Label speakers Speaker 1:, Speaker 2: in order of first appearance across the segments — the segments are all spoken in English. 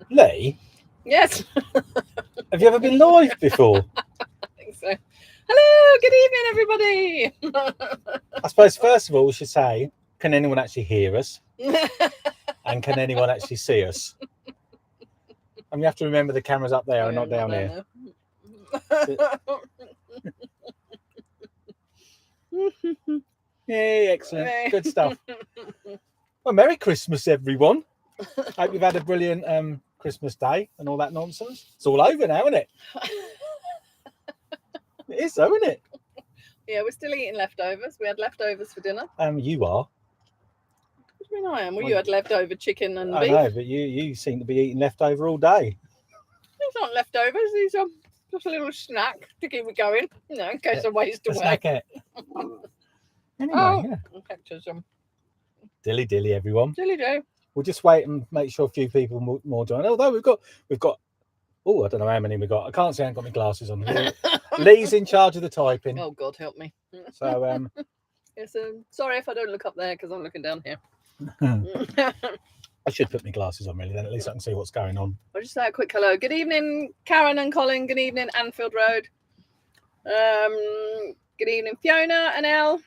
Speaker 1: Lee?
Speaker 2: Yes.
Speaker 1: Have you ever been live before?
Speaker 2: I think so. Hello, good evening, everybody.
Speaker 1: I suppose, first of all, we should say, can anyone actually hear us? And can anyone actually see us? And you have to remember the camera's up there and not down here. Yay, excellent. Good stuff. Well, Merry Christmas, everyone. Hope you've had a brilliant Christmas day and all that nonsense. It's all over now, isn't it? It is, though, isn't it?
Speaker 2: Yeah, we're still eating leftovers. We had leftovers for dinner.
Speaker 1: You are.
Speaker 2: What do you mean I am? Well, you had leftover chicken and beef.
Speaker 1: I know, but you seem to be eating leftover all day.
Speaker 2: These aren't leftovers. These are just a little snack to keep it going. You know, in case I waste away.
Speaker 1: Snackette. Anyway, yeah.
Speaker 2: Hector's
Speaker 1: Dilly, everyone.
Speaker 2: Dilly do.
Speaker 1: We'll just wait and make sure a few people more join. Although we've got. Oh, I don't know how many we've got. I can't see. I haven't got my glasses on. Lee's in charge of the typing.
Speaker 2: Oh God, help me.
Speaker 1: So
Speaker 2: yes, sorry if I don't look up there because I'm looking down here.
Speaker 1: I should put my glasses on really. Then at least I can see what's going on.
Speaker 2: I'll just say a quick hello. Good evening, Karen and Colin. Good evening, Anfield Road. Good evening, Fiona and Elle.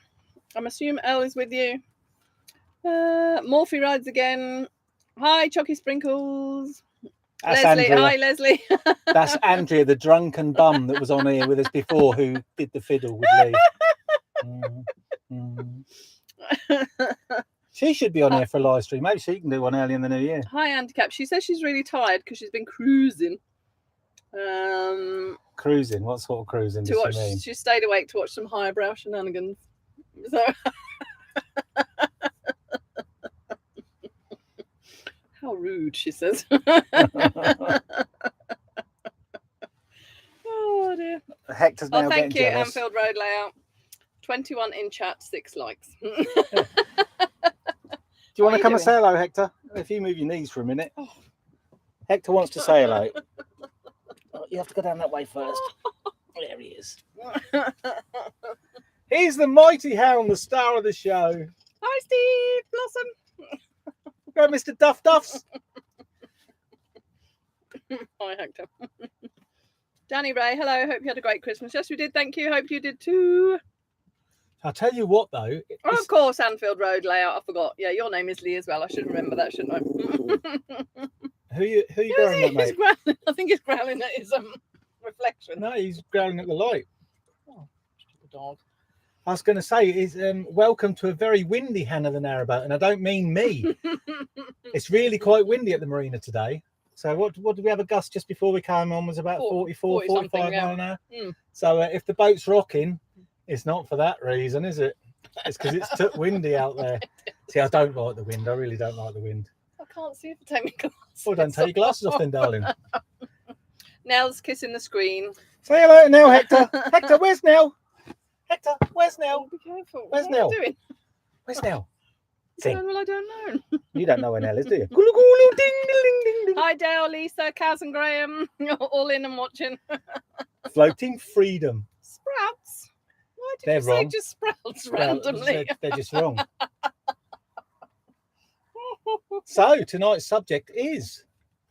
Speaker 2: I'm assuming Elle is with you. Morphe rides again. Hi, Chocky Sprinkles.
Speaker 1: That's
Speaker 2: Leslie.
Speaker 1: Andrea.
Speaker 2: Hi, Leslie.
Speaker 1: That's Andrea, the drunken bum that was on here with us before, who did the fiddle with Lee. She should be on here for a live stream. Maybe she can do one early in the new year.
Speaker 2: Hi, Handicap. She says she's really tired because she's been cruising.
Speaker 1: Cruising? What sort of cruising does she mean?
Speaker 2: She stayed awake to watch some highbrow shenanigans. So. How rude, she says. Oh dear.
Speaker 1: Hector's now
Speaker 2: thank you,
Speaker 1: jealous.
Speaker 2: Anfield Road layout. 21 in chat, 6 likes.
Speaker 1: Do you want to come and say hello, Hector? If you move your knees for a minute. Oh. Hector wants to say hello. Oh, you have to go down that way first. There he is. He's the Mighty Hound, the star of the show.
Speaker 2: Hi, Steve Blossom.
Speaker 1: Go, Mr. Duff Duffs.
Speaker 2: Hi, Hector. Danny Ray, hello. Hope you had a great Christmas. Yes, we did. Thank you. Hope you did too.
Speaker 1: I'll tell you what, though.
Speaker 2: Oh, of course, Anfield Road layout. I forgot. Yeah, your name is Lee as well. I should remember that, shouldn't I?
Speaker 1: Who are you growling at, mate?
Speaker 2: Growling. I think he's growling at his reflection.
Speaker 1: No, he's growling at the light.
Speaker 2: Oh, stupid dog.
Speaker 1: I was going to say, is welcome to a very windy Hannah the Narrowboat, and I don't mean me. It's really quite windy at the marina today. So what did we have a gust just before we came on was about 44, 45 mile an hour. So if the boat's rocking, it's not for that reason, is it? It's because it's windy out there. See, I don't like the wind. I really don't like the wind.
Speaker 2: I can't see if I take my glasses.
Speaker 1: Well, don't take your glasses off then, darling.
Speaker 2: Nell's kissing the screen.
Speaker 1: Say hello to Nell, Hector. Hector, where's Nell? Hector, where's Nell?
Speaker 2: Be careful.
Speaker 1: Where's Nell? Where's Nell?
Speaker 2: Well, I don't know.
Speaker 1: You don't know where Nell is, do you?
Speaker 2: Hi, Dale, Lisa, Kaz and Graham. All in and watching.
Speaker 1: Floating freedom.
Speaker 2: Sprouts. Why did you say just sprouts randomly?
Speaker 1: They're just wrong. So tonight's subject is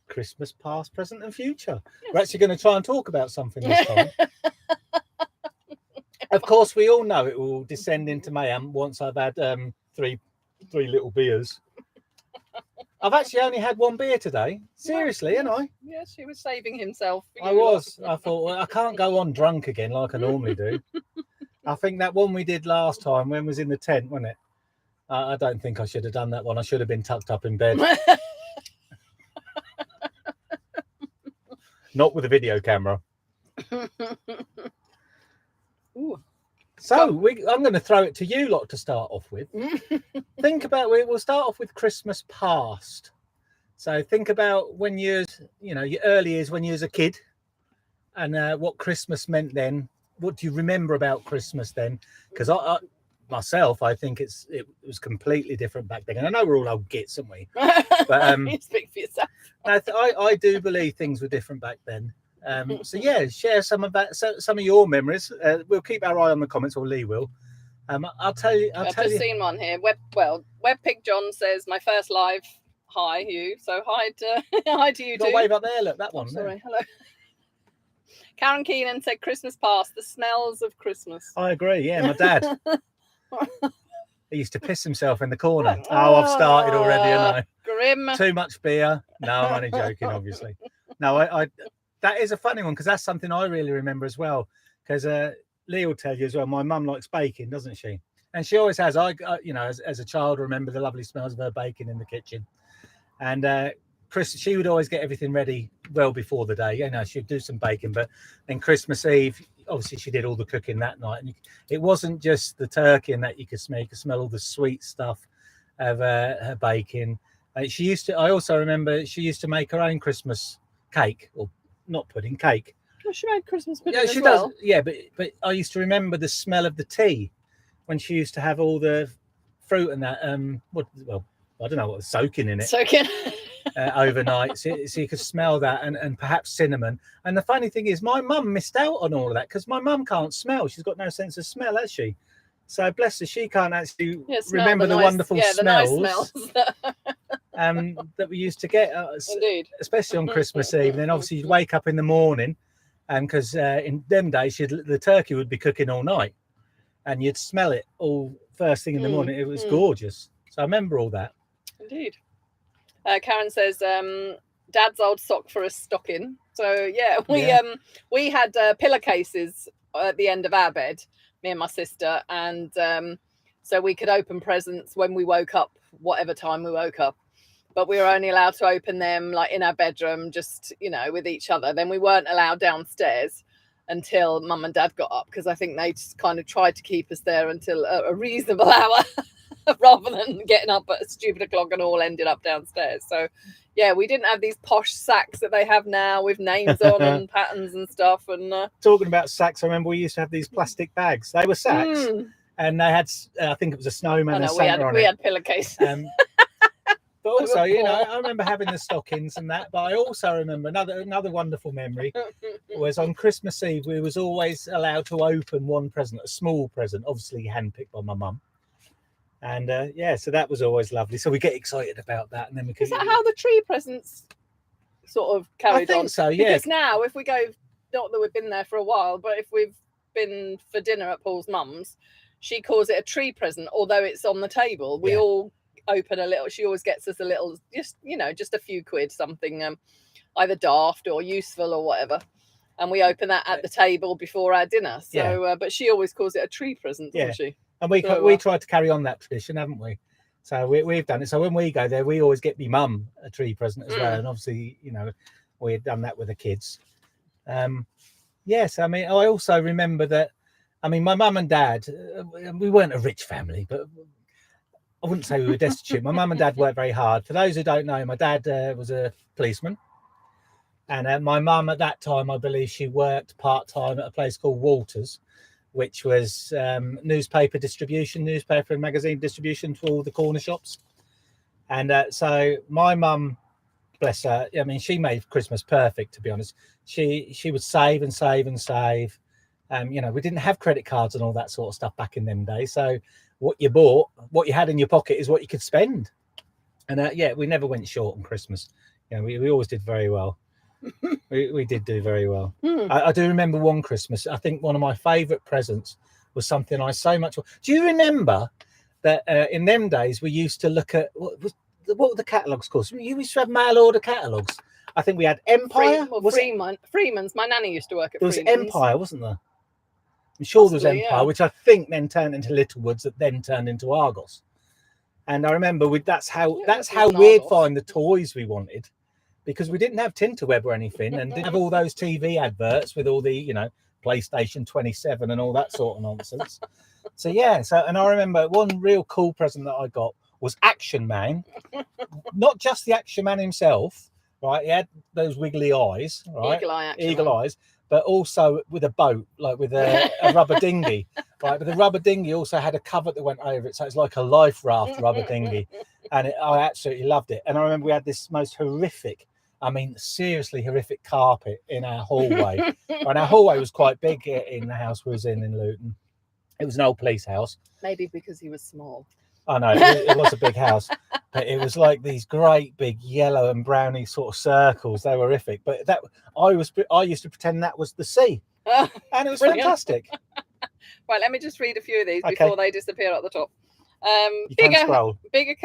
Speaker 1: Christmas past, present and future. Yes. We're actually going to try and talk about something this time. Of course, we all know it will descend into mayhem once I've had three little beers. I've actually only had one beer today. Seriously, ain't I?
Speaker 2: Yes, he was saving himself.
Speaker 1: I was. I thought, well, I can't go on drunk again like I normally do. I think that one we did last time, when was in the tent, wasn't it? I don't think I should have done that one. I should have been tucked up in bed. Not with a video camera.
Speaker 2: Ooh.
Speaker 1: So I'm going to throw it to you lot to start off with. Think about we'll start off with Christmas past. So think about when your early years when you was a kid, and what Christmas meant then. What do you remember about Christmas then? Because I myself, I think it was completely different back then. And I know we're all old gits, aren't we? But
Speaker 2: you speak for yourself.
Speaker 1: I do believe things were different back then. So yeah, share some of that, some of your memories. We'll keep our eye on the comments, or Lee will. I'll tell you.
Speaker 2: I've just seen one here. Webpig John says my first live. Hi, you. So hi to you
Speaker 1: got
Speaker 2: too.
Speaker 1: wave up there. Look, that one.
Speaker 2: Sorry. Hello. Karen Keenan said Christmas past. The smells of Christmas.
Speaker 1: I agree. Yeah, my dad. He used to piss himself in the corner. Oh, I've started already, and I
Speaker 2: grim.
Speaker 1: Too much beer. No, I'm only joking, obviously. No, I that is a funny one because that's something I really remember as well. Because Lee will tell you as well. My mum likes baking, doesn't she? And she always has. I you know, as a child, remember the lovely smells of her baking in the kitchen. And she would always get everything ready well before the day. You know, she'd do some baking, but then Christmas Eve, obviously she did all the cooking that night. And it wasn't just the turkey and that you could smell. You could smell all the sweet stuff of her baking. She used to. I also remember she used to make her own Christmas cake, or not pudding, cake.
Speaker 2: Well, she made Christmas pudding.
Speaker 1: Yeah, she does. Yeah, but I used to remember the smell of the tea when she used to have all the fruit and that. Well, I don't know what was soaking in it.
Speaker 2: Soaking.
Speaker 1: Overnight, so you could smell that, and perhaps cinnamon. And the funny thing is, my mum missed out on all of that because my mum can't smell. She's got no sense of smell, has she? So bless her, she can't actually remember the wonderful smells that we used to get.
Speaker 2: Indeed,
Speaker 1: especially on Christmas Eve. And then obviously you'd wake up in the morning, and because in them days the turkey would be cooking all night, and you'd smell it all first thing in the morning. It was gorgeous. So I remember all that.
Speaker 2: Indeed. Karen says, Dad's old sock for a stocking. So yeah, we had pillowcases at the end of our bed, me and my sister, and so we could open presents when we woke up, whatever time we woke up. But we were only allowed to open them like in our bedroom, just, you know, with each other. Then we weren't allowed downstairs until Mum and Dad got up, because I think they just kind of tried to keep us there until a reasonable hour. Rather than getting up at a stupid o'clock and all ended up downstairs. So yeah, we didn't have these posh sacks that they have now with names on and patterns and stuff. And
Speaker 1: talking about sacks, I remember we used to have these plastic bags. They were sacks, and they had, I think it was a snowman and Santa on it.
Speaker 2: We had pillowcases.
Speaker 1: But also, you know, I remember having the stockings and that. But I also remember another wonderful memory was on Christmas Eve. We was always allowed to open one present, a small present, obviously handpicked by my mum. And so that was always lovely. So we get excited about that, and then we can.
Speaker 2: Is that how the tree presents sort of carried on?
Speaker 1: I think so, yeah.
Speaker 2: Because now, if we go, not that we've been there for a while, but if we've been for dinner at Paul's mum's, she calls it a tree present, although it's on the table. We all open a little. She always gets us a little, just a few quid, something either daft or useful or whatever. And we open that at the table before our dinner. So, but she always calls it a tree present, doesn't she?
Speaker 1: And we tried to carry on that tradition, haven't we? So we've done it. So when we go there, we always get my mum a tree present as well. And obviously, you know, we had done that with the kids. Yes, I mean, I also remember that. I mean, my mum and dad, we weren't a rich family, but I wouldn't say we were destitute. My mum and dad worked very hard. For those who don't know, my dad was a policeman. And my mum at that time, I believe she worked part-time at a place called Walters, which was newspaper and magazine distribution to all the corner shops. And so my mum, bless her, I mean, she made Christmas perfect, to be honest. She would save and save and save. You know, we didn't have credit cards and all that sort of stuff back in them days. So what you bought, what you had in your pocket is what you could spend. And we never went short on Christmas. You know, we always did very well. we did do very well. I do remember one Christmas. I think one of my favourite presents was something I so much. Do you remember that in them days we used to look at what were the catalogues called? You used to have mail order catalogues. I think we had Empire.
Speaker 2: Freeman's. My nanny used to work at.
Speaker 1: There was
Speaker 2: Freeman's.
Speaker 1: Empire, wasn't there? I'm sure there was Empire, which I think then turned into Littlewoods, that then turned into Argos. And I remember that's how we'd find the toys we wanted. Because we didn't have Tinterweb or anything, and didn't have all those TV adverts with all the, you know, PlayStation 27 and all that sort of nonsense. So and I remember one real cool present that I got was Action Man. Not just the Action Man himself, right? He had those wiggly eyes, right? Eagle eyes, but also with a boat, like with a rubber dinghy, right? But the rubber dinghy also had a cover that went over it, so it's like a life raft rubber dinghy, and I absolutely loved it. And I remember we had this most horrific, I mean, seriously horrific carpet in our hallway. And our hallway was quite big in the house we was in Luton. It was an old police house.
Speaker 2: Maybe because he was small.
Speaker 1: I know it was a big house, but it was like these great big yellow and browny sort of circles. They were horrific. But I used to pretend that was the sea,
Speaker 2: Oh,
Speaker 1: and it was
Speaker 2: brilliant.
Speaker 1: fantastic.
Speaker 2: Right, let me just read a few of these
Speaker 1: Okay.
Speaker 2: before they disappear at the top.
Speaker 1: You can scroll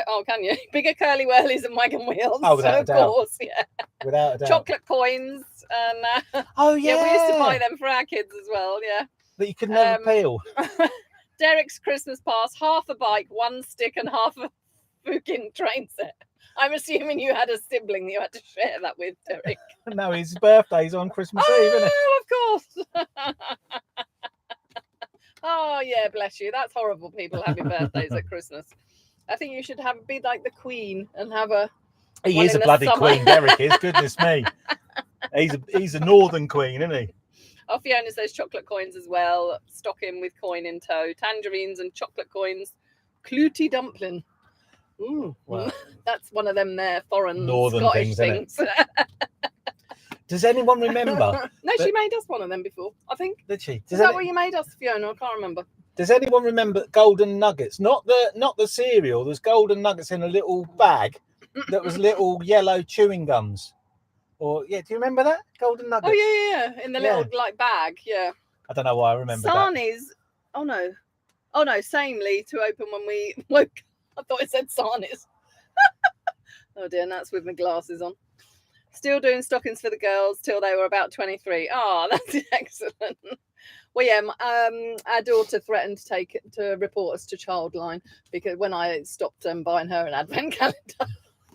Speaker 2: Oh, can you? Bigger curly whirlies and wagon wheels.
Speaker 1: Oh, without a doubt.
Speaker 2: Course, yeah.
Speaker 1: without a doubt.
Speaker 2: Chocolate coins and
Speaker 1: Oh yeah,
Speaker 2: yeah, we used to buy them for our kids as well. Yeah.
Speaker 1: that you could never peel.
Speaker 2: Derek's Christmas pass, half a bike, one stick, and half a fucking train set. I'm assuming you had a sibling you had to share that with, Derek.
Speaker 1: No, his birthday's on Christmas Eve, isn't it?
Speaker 2: Oh, of course. Oh, yeah, bless you. That's horrible, people having birthdays at Christmas. I think you should be like the Queen and have a...
Speaker 1: He is a bloody queen, Derek is. Goodness me. He's a northern queen, isn't he?
Speaker 2: Oh, Fiona says chocolate coins as well. Stocking with coin in tow. Tangerines and chocolate coins. Clooty dumpling. Ooh,
Speaker 1: Wow.
Speaker 2: That's one of them there foreign
Speaker 1: Northern
Speaker 2: Scottish
Speaker 1: things.
Speaker 2: things.
Speaker 1: Does anyone remember?
Speaker 2: No, she made us one of them before, I think.
Speaker 1: Did she?
Speaker 2: Is that what you made us, Fiona? I can't remember.
Speaker 1: Does anyone remember golden nuggets? Not the cereal. There's golden nuggets in a little bag that was little yellow chewing gums. Or do you remember that? Golden nuggets.
Speaker 2: Oh yeah. In the little like bag, yeah.
Speaker 1: I don't know why I remember
Speaker 2: Sarnies. Oh no, samely to open when we woke. I thought it said Sarnies. Oh dear, and that's with my glasses on. Still doing stockings for the girls till they were about 23. Oh, that's excellent. Well, yeah, our daughter threatened to report us to Childline because when I stopped buying her an advent calendar.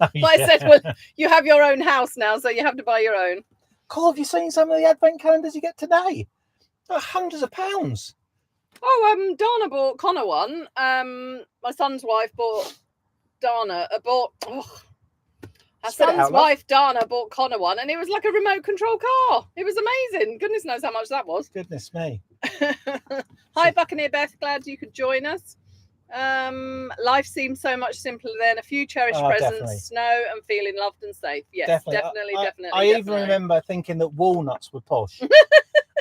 Speaker 1: Oh,
Speaker 2: But I said, well, you have your own house now, so you have to buy your own.
Speaker 1: Carl, have you seen some of the advent calendars you get today? They're hundreds of pounds.
Speaker 2: Oh, Dana bought Connor one. My son's wife bought Our son's wife, Dana, bought Connor one, and it was like a remote control car. It was amazing. Goodness knows how much that was.
Speaker 1: Goodness me.
Speaker 2: Hi, Buccaneer Beth. Glad you could join us. Life seems so much simpler then. A few cherished presents,
Speaker 1: definitely.
Speaker 2: Snow, and feeling loved and safe. Yes, definitely.
Speaker 1: I even remember thinking that walnuts were posh.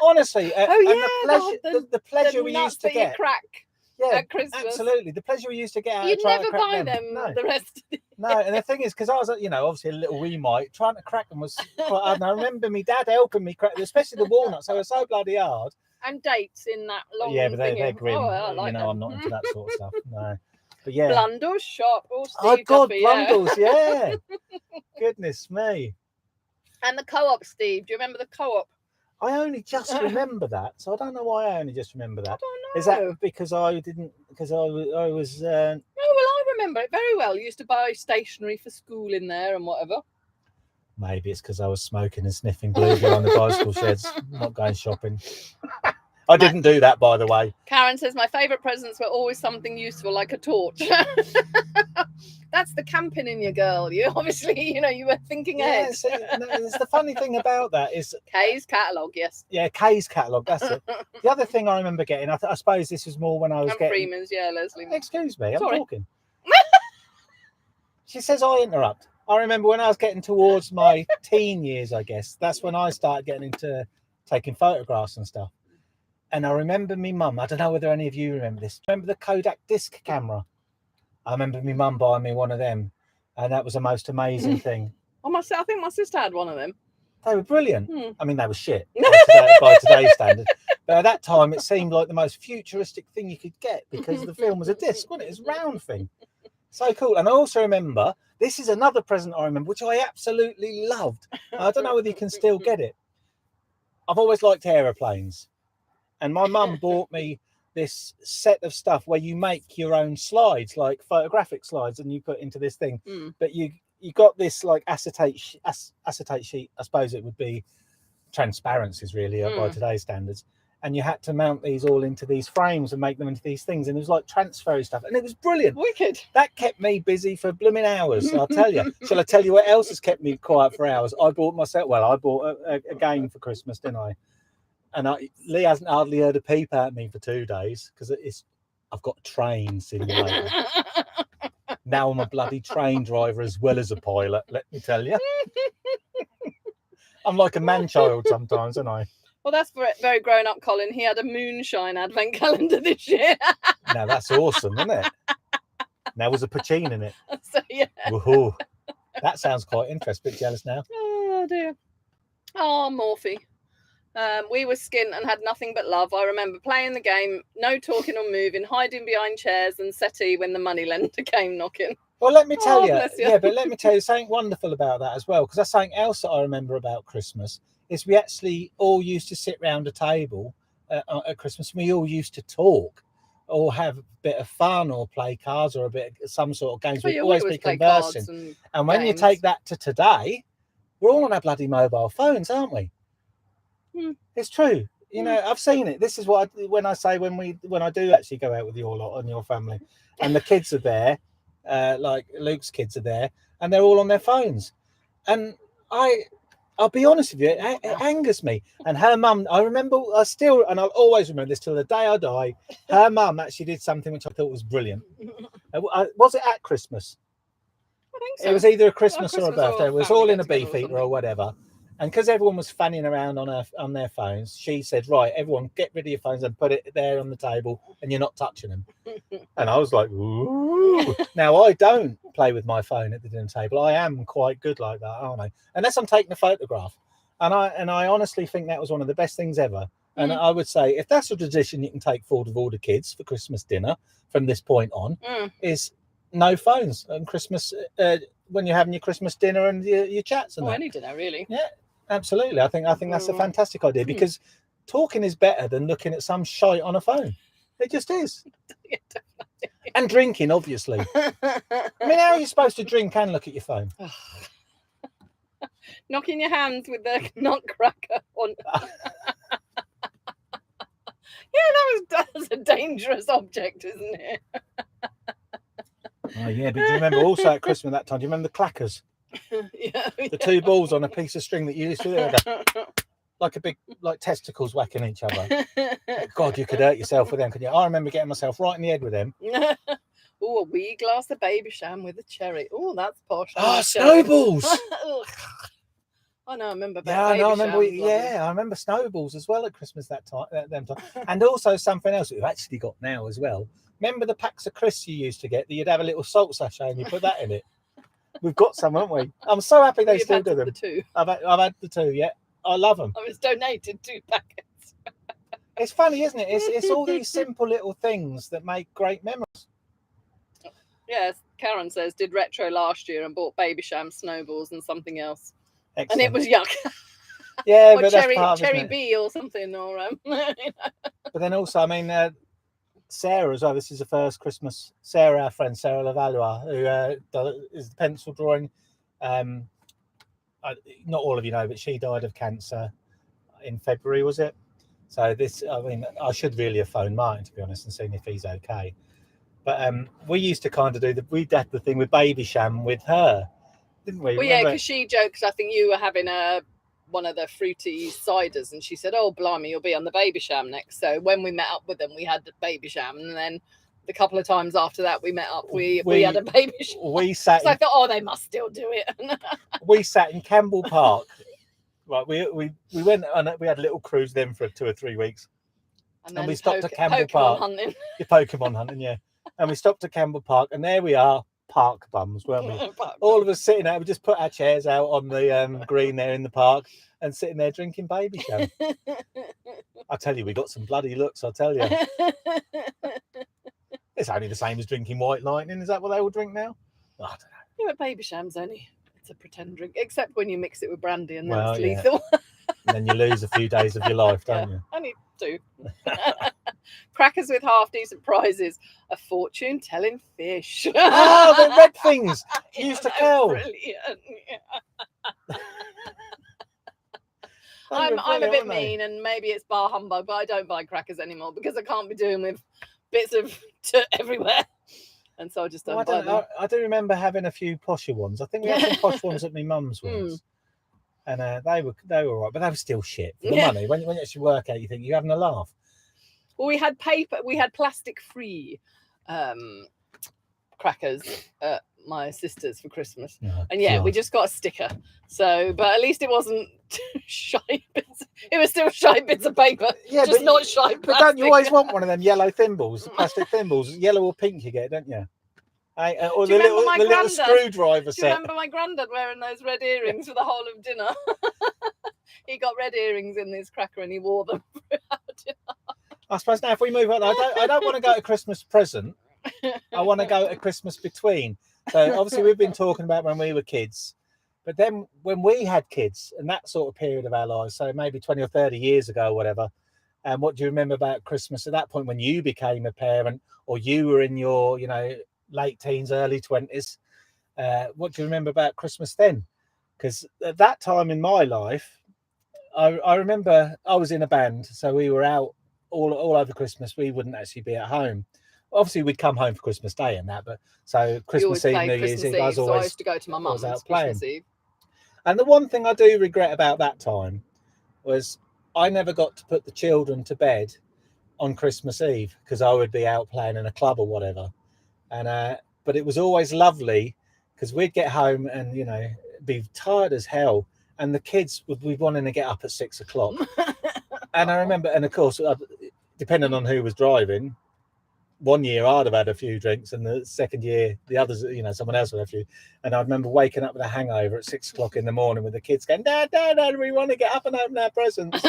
Speaker 1: Honestly, the pleasure we used to get.
Speaker 2: Crack.
Speaker 1: Yeah,
Speaker 2: at Christmas.
Speaker 1: Absolutely. The pleasure we used to get out
Speaker 2: You'd
Speaker 1: of trying
Speaker 2: never
Speaker 1: to crack
Speaker 2: buy them
Speaker 1: No.
Speaker 2: the rest of the
Speaker 1: No, and the thing is, because I was, obviously a little wee mite, trying to crack them was quite hard. And I remember my dad helping me crack them, especially the walnuts. They were so bloody hard.
Speaker 2: And dates in that long
Speaker 1: Yeah, but they're
Speaker 2: thingy.
Speaker 1: grim.
Speaker 2: Oh, I like them.
Speaker 1: I'm not into that sort of stuff. No. But yeah.
Speaker 2: Blundell's shop.
Speaker 1: Oh, God, Blundell's, yeah. Goodness me.
Speaker 2: And the co-op, Steve. Do you remember the co-op?
Speaker 1: I only just remember that, so I don't know why I only just remember that.
Speaker 2: I don't know.
Speaker 1: Is that because I didn't? Because I was.
Speaker 2: No, well, I remember it very well. You used to buy stationery for school in there and whatever.
Speaker 1: Maybe it's because I was smoking and sniffing bluegie on the bicycle sheds, not going shopping. I didn't do that, by the way.
Speaker 2: Karen says my favourite presents were always something useful, like a torch. That's the camping in you, girl. You obviously, you were thinking ahead.
Speaker 1: Yes, it's the funny thing about that is
Speaker 2: Kay's catalogue, yes.
Speaker 1: Yeah, Kay's catalogue. That's it. The other thing I remember getting, I suppose this was more when I was
Speaker 2: and
Speaker 1: getting.
Speaker 2: Freeman's, yeah, Leslie.
Speaker 1: Excuse me, I'm
Speaker 2: Sorry.
Speaker 1: talking. She says I interrupt. I remember when I was getting towards my teen years, I guess. That's when I started getting into taking photographs and stuff. And I remember my mum, I don't know whether any of you remember this. Remember the Kodak disc camera? I remember my mum buying me one of them. And that was the most amazing thing.
Speaker 2: I think my sister had one of them.
Speaker 1: They were brilliant. I mean, they were shit by today's standards. But at that time, it seemed like the most futuristic thing you could get because the film was a disc, wasn't it? It was a round thing. So cool. And I also remember, this is another present I remember, which I absolutely loved. I don't know whether you can still get it. I've always liked aeroplanes. And my mum bought me this set of stuff where you make your own slides, like photographic slides, and you put into this thing. But you got this like acetate sheet. I suppose it would be transparencies really by today's standards. And you had to mount these all into these frames and make them into these things. And it was like transfer stuff. And it was brilliant.
Speaker 2: Wicked.
Speaker 1: That kept me busy for blooming hours, I'll tell you. Shall I tell you what else has kept me quiet for hours? I bought a game for Christmas, didn't I? And Lee hasn't hardly heard a peep out of me for 2 days because I've got a train simulator. Now I'm a bloody train driver as well as a pilot, let me tell you. I'm like a man-child sometimes, aren't I?
Speaker 2: Well, that's very grown up, Colin. He had a moonshine advent calendar this year.
Speaker 1: Now that's awesome, isn't it? There was a Pachin in it.
Speaker 2: So yeah.
Speaker 1: Woohoo! That sounds quite interesting. Bit jealous now.
Speaker 2: Oh dear. Oh, Morphe. We were skint and had nothing but love. I remember playing the game, no talking or moving, hiding behind chairs and settee when the moneylender came knocking.
Speaker 1: Well, let me tell you,
Speaker 2: bless you.
Speaker 1: yeah, but let me tell you something wonderful about that as well, because that's something else that I remember about Christmas, is we actually all used to sit round a table at Christmas, and we all used to talk or have a bit of fun or play cards or a bit of some sort of games.
Speaker 2: Well,
Speaker 1: We'd
Speaker 2: you
Speaker 1: always
Speaker 2: always
Speaker 1: be
Speaker 2: play
Speaker 1: conversing.
Speaker 2: cards
Speaker 1: And when
Speaker 2: games.
Speaker 1: you take that to today, we're all on our bloody mobile phones, aren't we? It's true. You know, I've seen it. This is what when I do actually go out with your lot and your family, and the kids are there, like Luke's kids are there, and they're all on their phones. And I'll be honest with you, it angers me. And her mum, I'll always remember this till the day I die. Her mum actually did something which I thought was brilliant. Was it at Christmas?
Speaker 2: I think so.
Speaker 1: It was either a Christmas or a birthday.
Speaker 2: Or
Speaker 1: It was all in a
Speaker 2: get-together
Speaker 1: beefeater or whatever. And because everyone was fanning around on their phones, she said, right, everyone get rid of your phones and put it there on the table and you're not touching them. And I was like, ooh. Now, I don't play with my phone at the dinner table. I am quite good like that, aren't I? Unless I'm taking a photograph. And I honestly think that was one of the best things ever. And I would say, if that's a tradition you can take forward with all the kids for Christmas dinner from this point on, is no phones on Christmas when you're having your Christmas dinner and your chats and that.
Speaker 2: Any dinner, really.
Speaker 1: Yeah, absolutely. I think that's a fantastic idea, because talking is better than looking at some shite on a phone. It just is. And drinking, obviously. I mean, how are you supposed to drink and look at your phone?
Speaker 2: Knocking your hands with the nutcracker on. Yeah, that's a dangerous object, isn't it?
Speaker 1: Oh yeah, but do you remember also at Christmas that time? Do you remember the clackers? The two balls on a piece of string that you used to do, like a big, like testicles whacking each other. God, you could hurt yourself with them, couldn't you? I remember getting myself right in the head with them.
Speaker 2: Oh, a wee glass of baby sham with a cherry. Oh, that's posh.
Speaker 1: Oh, snowballs!
Speaker 2: I know, I remember.
Speaker 1: I remember snowballs as well at Christmas that time. And also something else we've actually got now as well. Remember the packs of crisps you used to get? That you'd have a little salt sachet and you put that in it. We've got some, haven't we? I'm so happy they still do them. I've had the two. Yeah, I love them.
Speaker 2: I was donated 2 packets.
Speaker 1: It's funny, isn't it? It's all these simple little things that make great memories.
Speaker 2: Yes, Karen says did retro last year and bought baby sham, snowballs, and something else.
Speaker 1: Excellent.
Speaker 2: And it was yuck.
Speaker 1: Yeah,
Speaker 2: or
Speaker 1: but
Speaker 2: cherry
Speaker 1: that's part of
Speaker 2: bee or something, or
Speaker 1: But then also, I mean, Sarah as well. This is the first Christmas. Sarah, our friend Sarah Lavallois, who is the pencil drawing. Not all of you know, but she died of cancer in February, was it? So this, I mean, I should really have phoned Martin, to be honest, and seen if he's okay. But we used to kind of we did the thing with baby sham with her, didn't we?
Speaker 2: Well, yeah, because she joked. I think you were having one of the fruity ciders, and she said, "Oh, blimey, you'll be on the baby sham next." So when we met up with them, we had the baby sham, and then the couple of times after that we met up, we had a baby sham.
Speaker 1: We sat.
Speaker 2: So I thought, oh, they must still do it.
Speaker 1: We sat in Campbell Park. Right, we went on. We had a little cruise then for 2 or 3 weeks, and we stopped at Campbell Park.
Speaker 2: Hunting.
Speaker 1: Your Pokemon hunting, yeah. And we stopped at Campbell Park, and there we are, park bums, weren't we? All of us sitting there. We just put our chairs out on the green there in the park and sitting there drinking baby sham. I tell you, we got some bloody looks. I tell you, it's only the same as drinking White Lightning. Is that what they all drink now? I don't know.
Speaker 2: Yeah, but baby sham's it's a pretend drink, except when you mix it with brandy, and then it's lethal.
Speaker 1: And then you lose a few days of your life, don't you?
Speaker 2: Only 2. Crackers with half decent prizes. A fortune telling fish.
Speaker 1: Oh, the red things you used to kill.
Speaker 2: Brilliant. Yeah. I'm a bit mean, and maybe it's bar humbug, but I don't buy crackers anymore because I can't be doing with bits of everywhere. And so I just don't buy them.
Speaker 1: I do remember having a few posher ones. I think we had some posh ones at my mum's once. And they were right, but they were still shit for the money. When you actually work out, you think you're having a laugh.
Speaker 2: Well, we had plastic free crackers at my sisters for Christmas.
Speaker 1: Oh,
Speaker 2: And yeah,
Speaker 1: God.
Speaker 2: we just got a sticker. So, but at least it wasn't shy bits. It was still shy bits of paper.
Speaker 1: Yeah,
Speaker 2: just
Speaker 1: but,
Speaker 2: not shy plastic.
Speaker 1: But don't you always want one of them yellow thimbles, plastic thimbles, yellow or pink you get, don't you? Or
Speaker 2: Do you
Speaker 1: the
Speaker 2: remember my
Speaker 1: little
Speaker 2: granddad?
Speaker 1: screwdriver
Speaker 2: Do you
Speaker 1: set.
Speaker 2: remember my granddad wearing those red earrings for the whole of dinner? He got red earrings in this cracker and he wore them throughout dinner.
Speaker 1: I suppose now if we move on, I don't want to go to Christmas present. I want to go to Christmas between. So obviously we've been talking about when we were kids, but then when we had kids and that sort of period of our lives, so maybe 20 or 30 years ago or whatever, and what do you remember about Christmas at that point when you became a parent or you were in your, late teens, early 20s? What do you remember about Christmas then? Because at that time in my life, I remember I was in a band, so we were out all over Christmas. We wouldn't actually be at home. Obviously, we'd come home for Christmas Day and that, but so Christmas Eve, New Year's Eve, I was always,
Speaker 2: so I used to go to my mum's
Speaker 1: out
Speaker 2: Christmas
Speaker 1: playing.
Speaker 2: Eve.
Speaker 1: And the one thing I do regret about that time was I never got to put the children to bed on Christmas Eve because I would be out playing in a club or whatever. And but it was always lovely because we'd get home and be tired as hell, and the kids would be wanting to get up at 6 o'clock. And I remember, and of course, depending on who was driving, one year I'd have had a few drinks, and the second year the others, someone else would have a few. And I remember waking up with a hangover at 6 o'clock in the morning with the kids going, Dad, we want to get up and open our presents.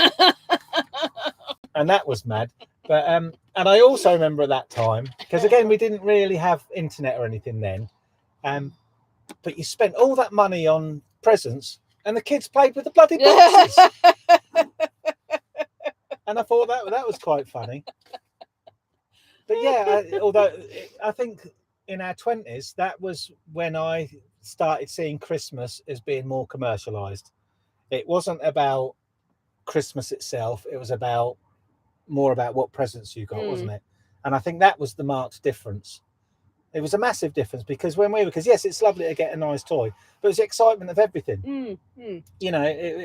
Speaker 1: And that was mad. But and I also remember at that time, because again, we didn't really have internet or anything then. But you spent all that money on presents and the kids played with the bloody boxes. And I thought that was quite funny. But yeah, although I think in our 20s, that was when I started seeing Christmas as being more commercialized. It wasn't about Christmas itself. It was more about what presents you got, wasn't it? And I think that was the marked difference. It was a massive difference because because yes, it's lovely to get a nice toy, but it was the excitement of everything. It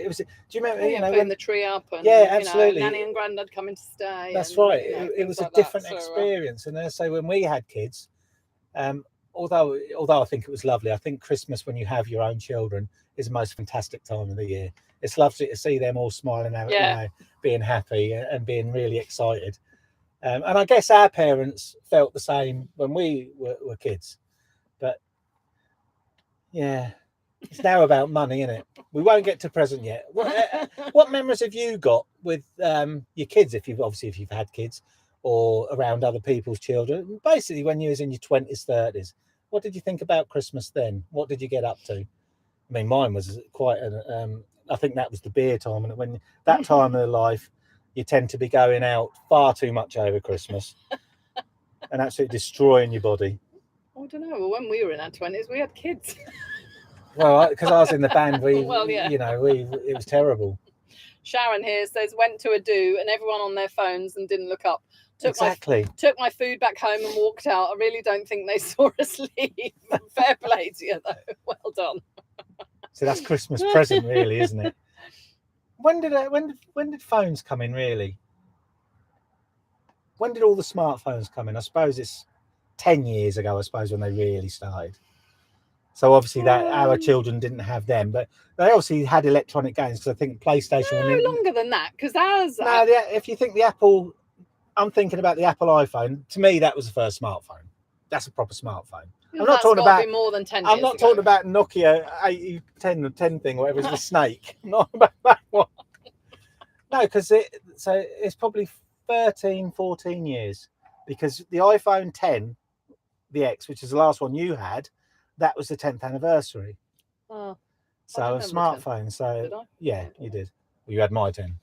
Speaker 1: was. Do you remember?
Speaker 2: Putting the tree up and
Speaker 1: absolutely.
Speaker 2: Nanny and Grandad coming to stay.
Speaker 1: That's
Speaker 2: and,
Speaker 1: right. It was
Speaker 2: like
Speaker 1: a different
Speaker 2: that.
Speaker 1: experience. And as I say, when we had kids, although I think it was lovely, I think Christmas when you have your own children is the most fantastic time of the year. It's lovely to see them all smiling out, being happy and being really excited. And I guess our parents felt the same when we were kids. But yeah, it's now about money, isn't it? We won't get to present yet. What memories have you got with your kids, if you've had kids, or around other people's children? Basically, when you was in your 20s, 30s, what did you think about Christmas then? What did you get up to? I mean, mine was quite I think that was the beer time, and when that time of life, you tend to be going out far too much over Christmas and absolutely destroying your body.
Speaker 2: I don't know. Well, when we were in our 20s, we had kids.
Speaker 1: Well, because I was in the band, it was terrible.
Speaker 2: Sharon here says, went to a do and everyone on their phones and didn't look up. Took my food back home and walked out. I really don't think they saw us leave. Fair play to you, though. Well done.
Speaker 1: So that's Christmas present, really, isn't it? When did phones come in, really? When did all the smartphones come in? I suppose it's 10 years ago, when they really started. So obviously that our children didn't have them, but they obviously had electronic games, because I think PlayStation...
Speaker 2: No, longer than that, because ours...
Speaker 1: No, if you think the Apple... I'm thinking about the Apple iPhone. To me, that was the first smartphone. That's a proper smartphone. I'm not talking about
Speaker 2: more than 10 years
Speaker 1: I'm not talking about Nokia 8010 thing, whatever, it's a snake. Not about that one. No, because it's probably 13, 14 years, because the iPhone 10, the X, which is the last one you had, that was the 10th anniversary.
Speaker 2: Oh,
Speaker 1: so a smartphone. So
Speaker 2: did I?
Speaker 1: Yeah, you did. Well, you had my 10.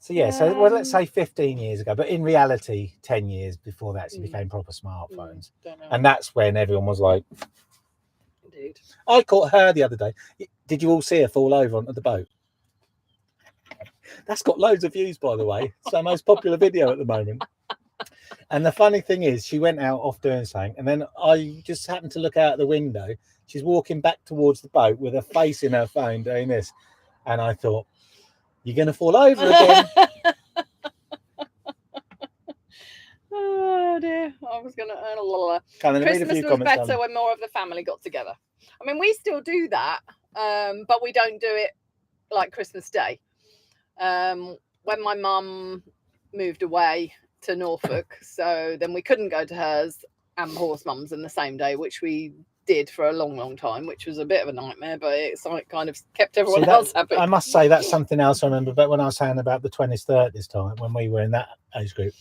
Speaker 1: So yeah, so let's say 15 years ago, but in reality, 10 years before that actually became proper smartphones. And that's when everyone was like...
Speaker 2: Indeed.
Speaker 1: I caught her the other day. Did you all see her fall over onto the boat? That's got loads of views, by the way. It's our most popular video at the moment. And the funny thing is, she went out off doing something, and then I just happened to look out the window. She's walking back towards the boat with her face in her phone doing this. And I thought, you're going to fall over again.
Speaker 2: Oh dear, I was going to...
Speaker 1: Christmas
Speaker 2: was better when more of the family got together. I mean, we still do that, but we don't do it like Christmas Day. When my mum moved away to Norfolk, so then we couldn't go to hers and Paul's mum's in the same day, which we did for a long time, which was a bit of a nightmare, but it's like kind of kept everyone else happy.
Speaker 1: I must say that's something else I remember. But when I was saying about the 20s, 30s time, when we were in that age group,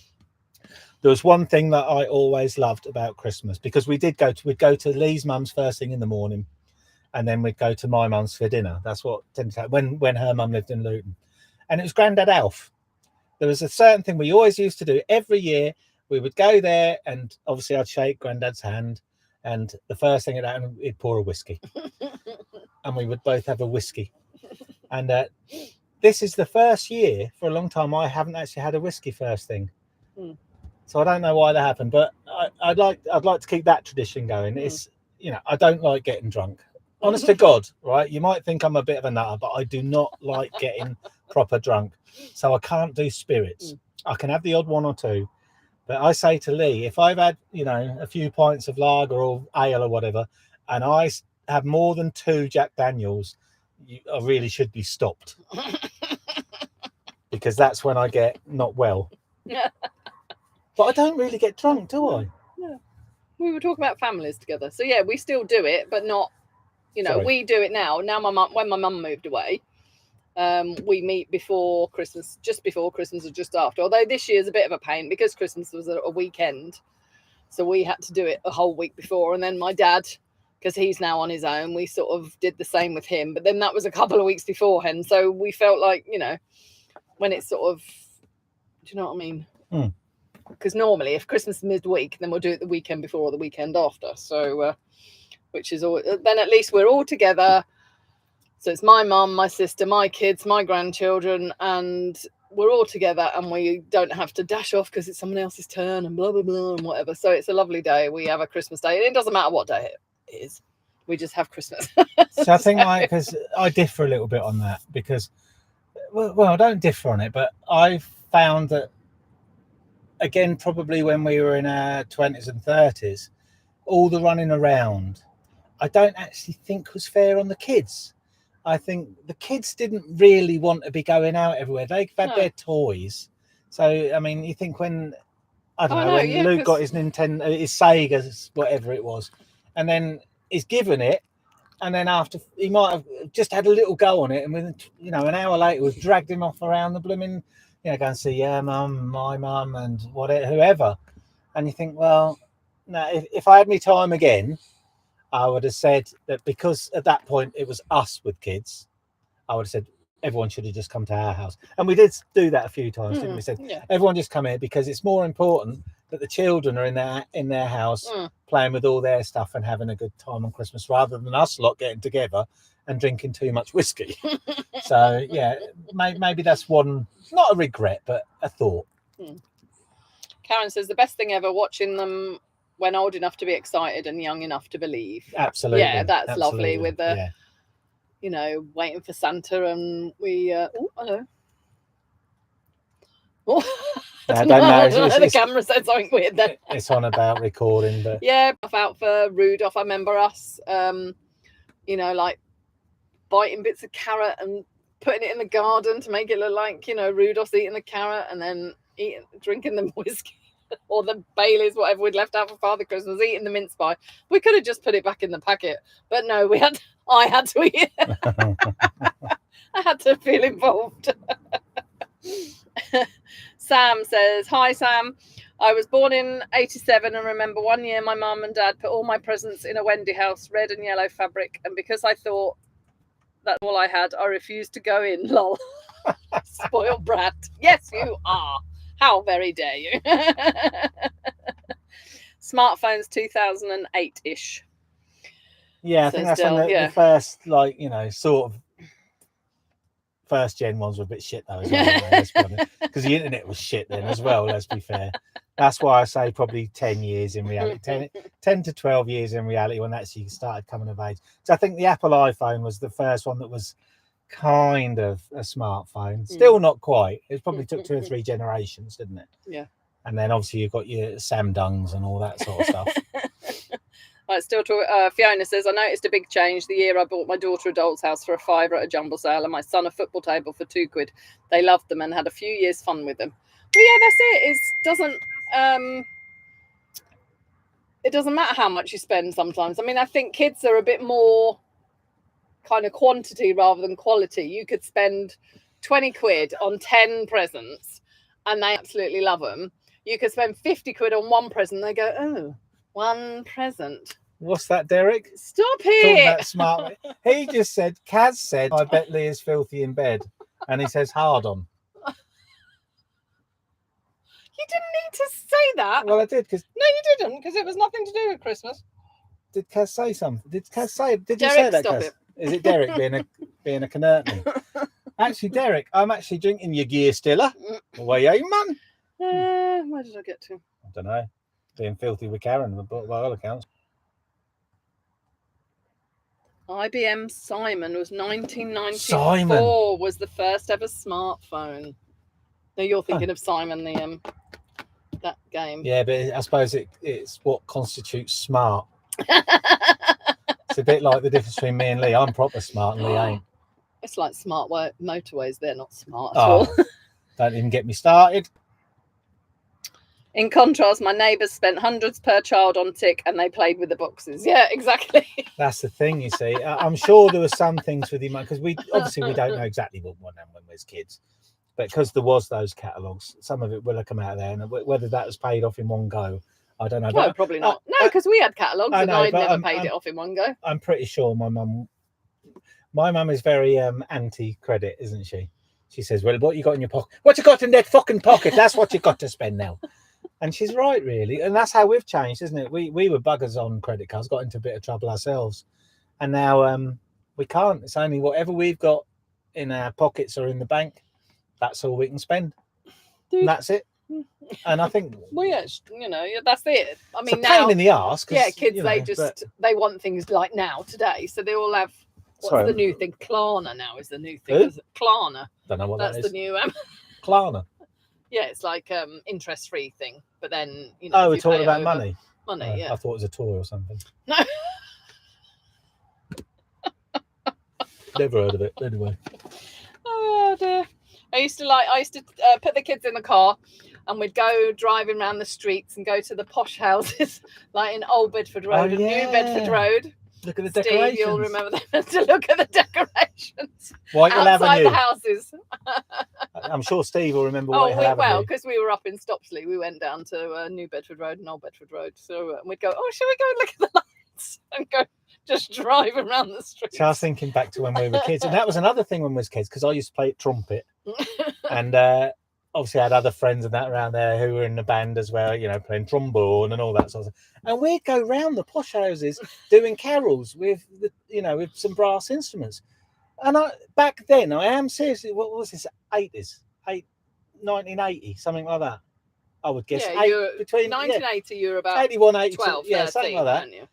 Speaker 1: there was one thing that I always loved about Christmas, because we'd go to Lee's mum's first thing in the morning, and then we'd go to my mum's for dinner. That's what tended to happen when her mum lived in Luton, and it was Grandad Alf. There was a certain thing we always used to do every year. We would go there, and obviously I'd shake Grandad's hand, and the first thing he'd pour a whiskey, and we would both have a whiskey. And this is the first year for a long time I haven't actually had a whiskey first thing. So I don't know why that happened, but I'd like to keep that tradition going. It's, you know, I don't like getting drunk. Honest to God, right? You might think I'm a bit of a nutter, but I do not like getting proper drunk. So I can't do spirits. I can have the odd one or two, but I say to Lee, if I've had, you know, a few pints of lager or ale or whatever, and I have more than 2 Jack Daniels, I really should be stopped, because that's when I get not well. But I don't really get drunk, do I?
Speaker 2: Yeah. We were talking about families together. So yeah, we still do it, but not, you know, we do it now. Now when my mum moved away, we meet before Christmas, just before Christmas or just after. Although this year's a bit of a pain because Christmas was a weekend. So we had to do it a whole week before. And then my dad, because he's now on his own, we sort of did the same with him. But then that was a couple of weeks beforehand. So we felt like, you know, when it's sort of, do you know what I mean? Because normally if Christmas is midweek, then we'll do it the weekend before or the weekend after. So, which is all, then at least we're all together. So it's my mum, my sister, my kids, my grandchildren, and we're all together, and we don't have to dash off because it's someone else's turn and blah, blah, blah, and whatever. So it's a lovely day. We have a Christmas day. It doesn't matter what day it is. We just have Christmas.
Speaker 1: So I think because I differ a little bit on that, because, well, I don't differ on it, but I've found that, again, probably when we were in our 20s and 30s, all the running around, I don't actually think was fair on the kids. I think the kids didn't really want to be going out everywhere. They've had their toys. So, I mean, you think when, I don't know, when Luke got his Nintendo, his Sega, whatever it was, and then he's given it, and then after, he might have just had a little go on it, and within, you know, an hour later, was dragged him off around the blooming, you know, go and see your mum, my mum, and whatever, whoever. And you think, well, no, if I had my time again, I would have said that, because at that point it was us with kids, I would have said everyone should have just come to our house. And we did do that a few times, didn't we? Said everyone just come here, because it's more important that the children are in their house playing with all their stuff and having a good time on Christmas, rather than us lot getting together and drinking too much whiskey. So yeah, maybe that's one, not a regret, but a thought.
Speaker 2: Karen says the best thing ever, watching them when old enough to be excited and young enough to believe.
Speaker 1: Absolutely.
Speaker 2: Yeah, that's lovely, with the, you know, waiting for Santa, and we, oh, hello. Oh, I don't know. The camera said something weird then.
Speaker 1: It's on about recording, but
Speaker 2: yeah, out for Rudolph. I remember us, you know, like biting bits of carrot and putting it in the garden to make it look like, you know, Rudolph's eating the carrot, and then drinking the whiskey or the Baileys, whatever we'd left out for Father Christmas, eating the mince pie. We could have just put it back in the packet, but no, I had to eat it. I had to feel involved. Sam says, hi Sam, I was born in 87 and remember one year my mum and dad put all my presents in a Wendy house, red and yellow fabric, and because I thought that's all I had, I refused to go in. Lol. Spoiled brat. Yes, you are. How very dare you. Smartphones 2008-ish.
Speaker 1: Yeah, I think that's when the first, like, you know, sort of first gen ones were a bit shit though, as well, because the internet was shit then as well, let's be fair. That's why I say probably 10 years in reality, 10 to 12 years in reality, when actually started coming of age. So I think the Apple iPhone was the first one that was kind of a smartphone. Still not quite. It probably took 2 or 3 generations, didn't it?
Speaker 2: Yeah.
Speaker 1: And then obviously you've got your Sam Dungs and all that sort of stuff.
Speaker 2: Right, still talk. Fiona says, I noticed a big change the year I bought my daughter a doll's house for £5 at a jumble sale and my son a football table for £2. They loved them and had a few years fun with them. Well, yeah, that's it. It doesn't matter how much you spend sometimes. I mean, I think kids are a bit more kind of quantity rather than quality. You could spend £20 on 10 presents and they absolutely love them. You could spend £50 on one present and they go, oh, one present.
Speaker 1: What's that, Derek?
Speaker 2: Stop it.
Speaker 1: Talking about smart. He just said, Kaz said, I bet Lee is filthy in bed. And he says, hard on.
Speaker 2: You didn't need to say that.
Speaker 1: Well, I did, because...
Speaker 2: No, you didn't, because it was nothing to do with Christmas.
Speaker 1: Did Kaz say something? Did Kaz say... Did
Speaker 2: Derek,
Speaker 1: you say that,
Speaker 2: stop
Speaker 1: Kaz?
Speaker 2: it.
Speaker 1: Is it Derek being a canurtney? Actually, Derek, I'm actually drinking your gear stiller. Where are you, man?
Speaker 2: Where did I get to?
Speaker 1: I don't know. Being filthy with Karen, by all accounts.
Speaker 2: IBM Simon was 1994.
Speaker 1: Simon
Speaker 2: was the first ever smartphone. No, you're thinking of Simon, the that game.
Speaker 1: Yeah, but I suppose it's what constitutes smart. It's a bit like the difference between me and Lee. I'm proper smart and Lee ain't.
Speaker 2: It's like smart motorways. They're not smart at all.
Speaker 1: Don't even get me started.
Speaker 2: In contrast, my neighbours spent hundreds per child on tick and they played with the boxes. Yeah, exactly.
Speaker 1: That's the thing, you see. I'm sure there were some things with him, because we don't know exactly what one when we was kids. But because there was those catalogues, some of it will have come out of there. And whether that was paid off in one go, I don't know.
Speaker 2: No, probably not. No, because we had catalogues and I'd never paid it off in one go.
Speaker 1: I'm pretty sure my mum is very anti-credit, isn't she? She says, well, what you got in your pocket? What you got in that fucking pocket? That's what you got to spend now. And she's right, really. And that's how we've changed, isn't it? We were buggers on credit cards, got into a bit of trouble ourselves. And now we can't. It's only whatever we've got in our pockets or in the bank. That's all we can spend.
Speaker 2: Dude.
Speaker 1: And that's it. And I think...
Speaker 2: Well, yeah, that's it. I mean,
Speaker 1: it's a pain in the arse.
Speaker 2: Yeah, kids, they want things like now, today. So they all have... What's the new thing? Klarna now is the new thing.
Speaker 1: Who?
Speaker 2: Is it? Klarna.
Speaker 1: Don't know what that is.
Speaker 2: That's the new...
Speaker 1: Klarna.
Speaker 2: Yeah, it's like interest-free thing. But then,
Speaker 1: Oh, we're talking about money?
Speaker 2: Money, yeah.
Speaker 1: I thought it was a toy or something.
Speaker 2: No.
Speaker 1: Never heard of it. Anyway.
Speaker 2: Oh, dear. I used to put the kids in the car and we'd go driving around the streets and go to the posh houses like in Old Bedford Road and New Bedford Road.
Speaker 1: Look at the decorations.
Speaker 2: Steve, you'll remember them to look at the decorations.
Speaker 1: Whitehall
Speaker 2: outside
Speaker 1: Avenue.
Speaker 2: the houses.
Speaker 1: I'm sure Steve will remember Whitehall Avenue.
Speaker 2: Well, because we were up in Stopsley, we went down to New Bedford Road and Old Bedford Road. So we'd go, shall we go and look at the lights and go just drive around the streets?
Speaker 1: So I was thinking back to when we were kids, and that was another thing when we was kids, because I used to play trumpet, and obviously I had other friends and that around there who were in the band as well, playing trombone and all that sort of stuff. And we'd go round the posh houses doing carols with with some brass instruments. And back then, I am seriously, what was this? 1980, something like that. I would guess.
Speaker 2: Yeah, between 1980, you were about
Speaker 1: 81, 82,
Speaker 2: 12,
Speaker 1: yeah,
Speaker 2: 13,
Speaker 1: something like that.
Speaker 2: Weren't you?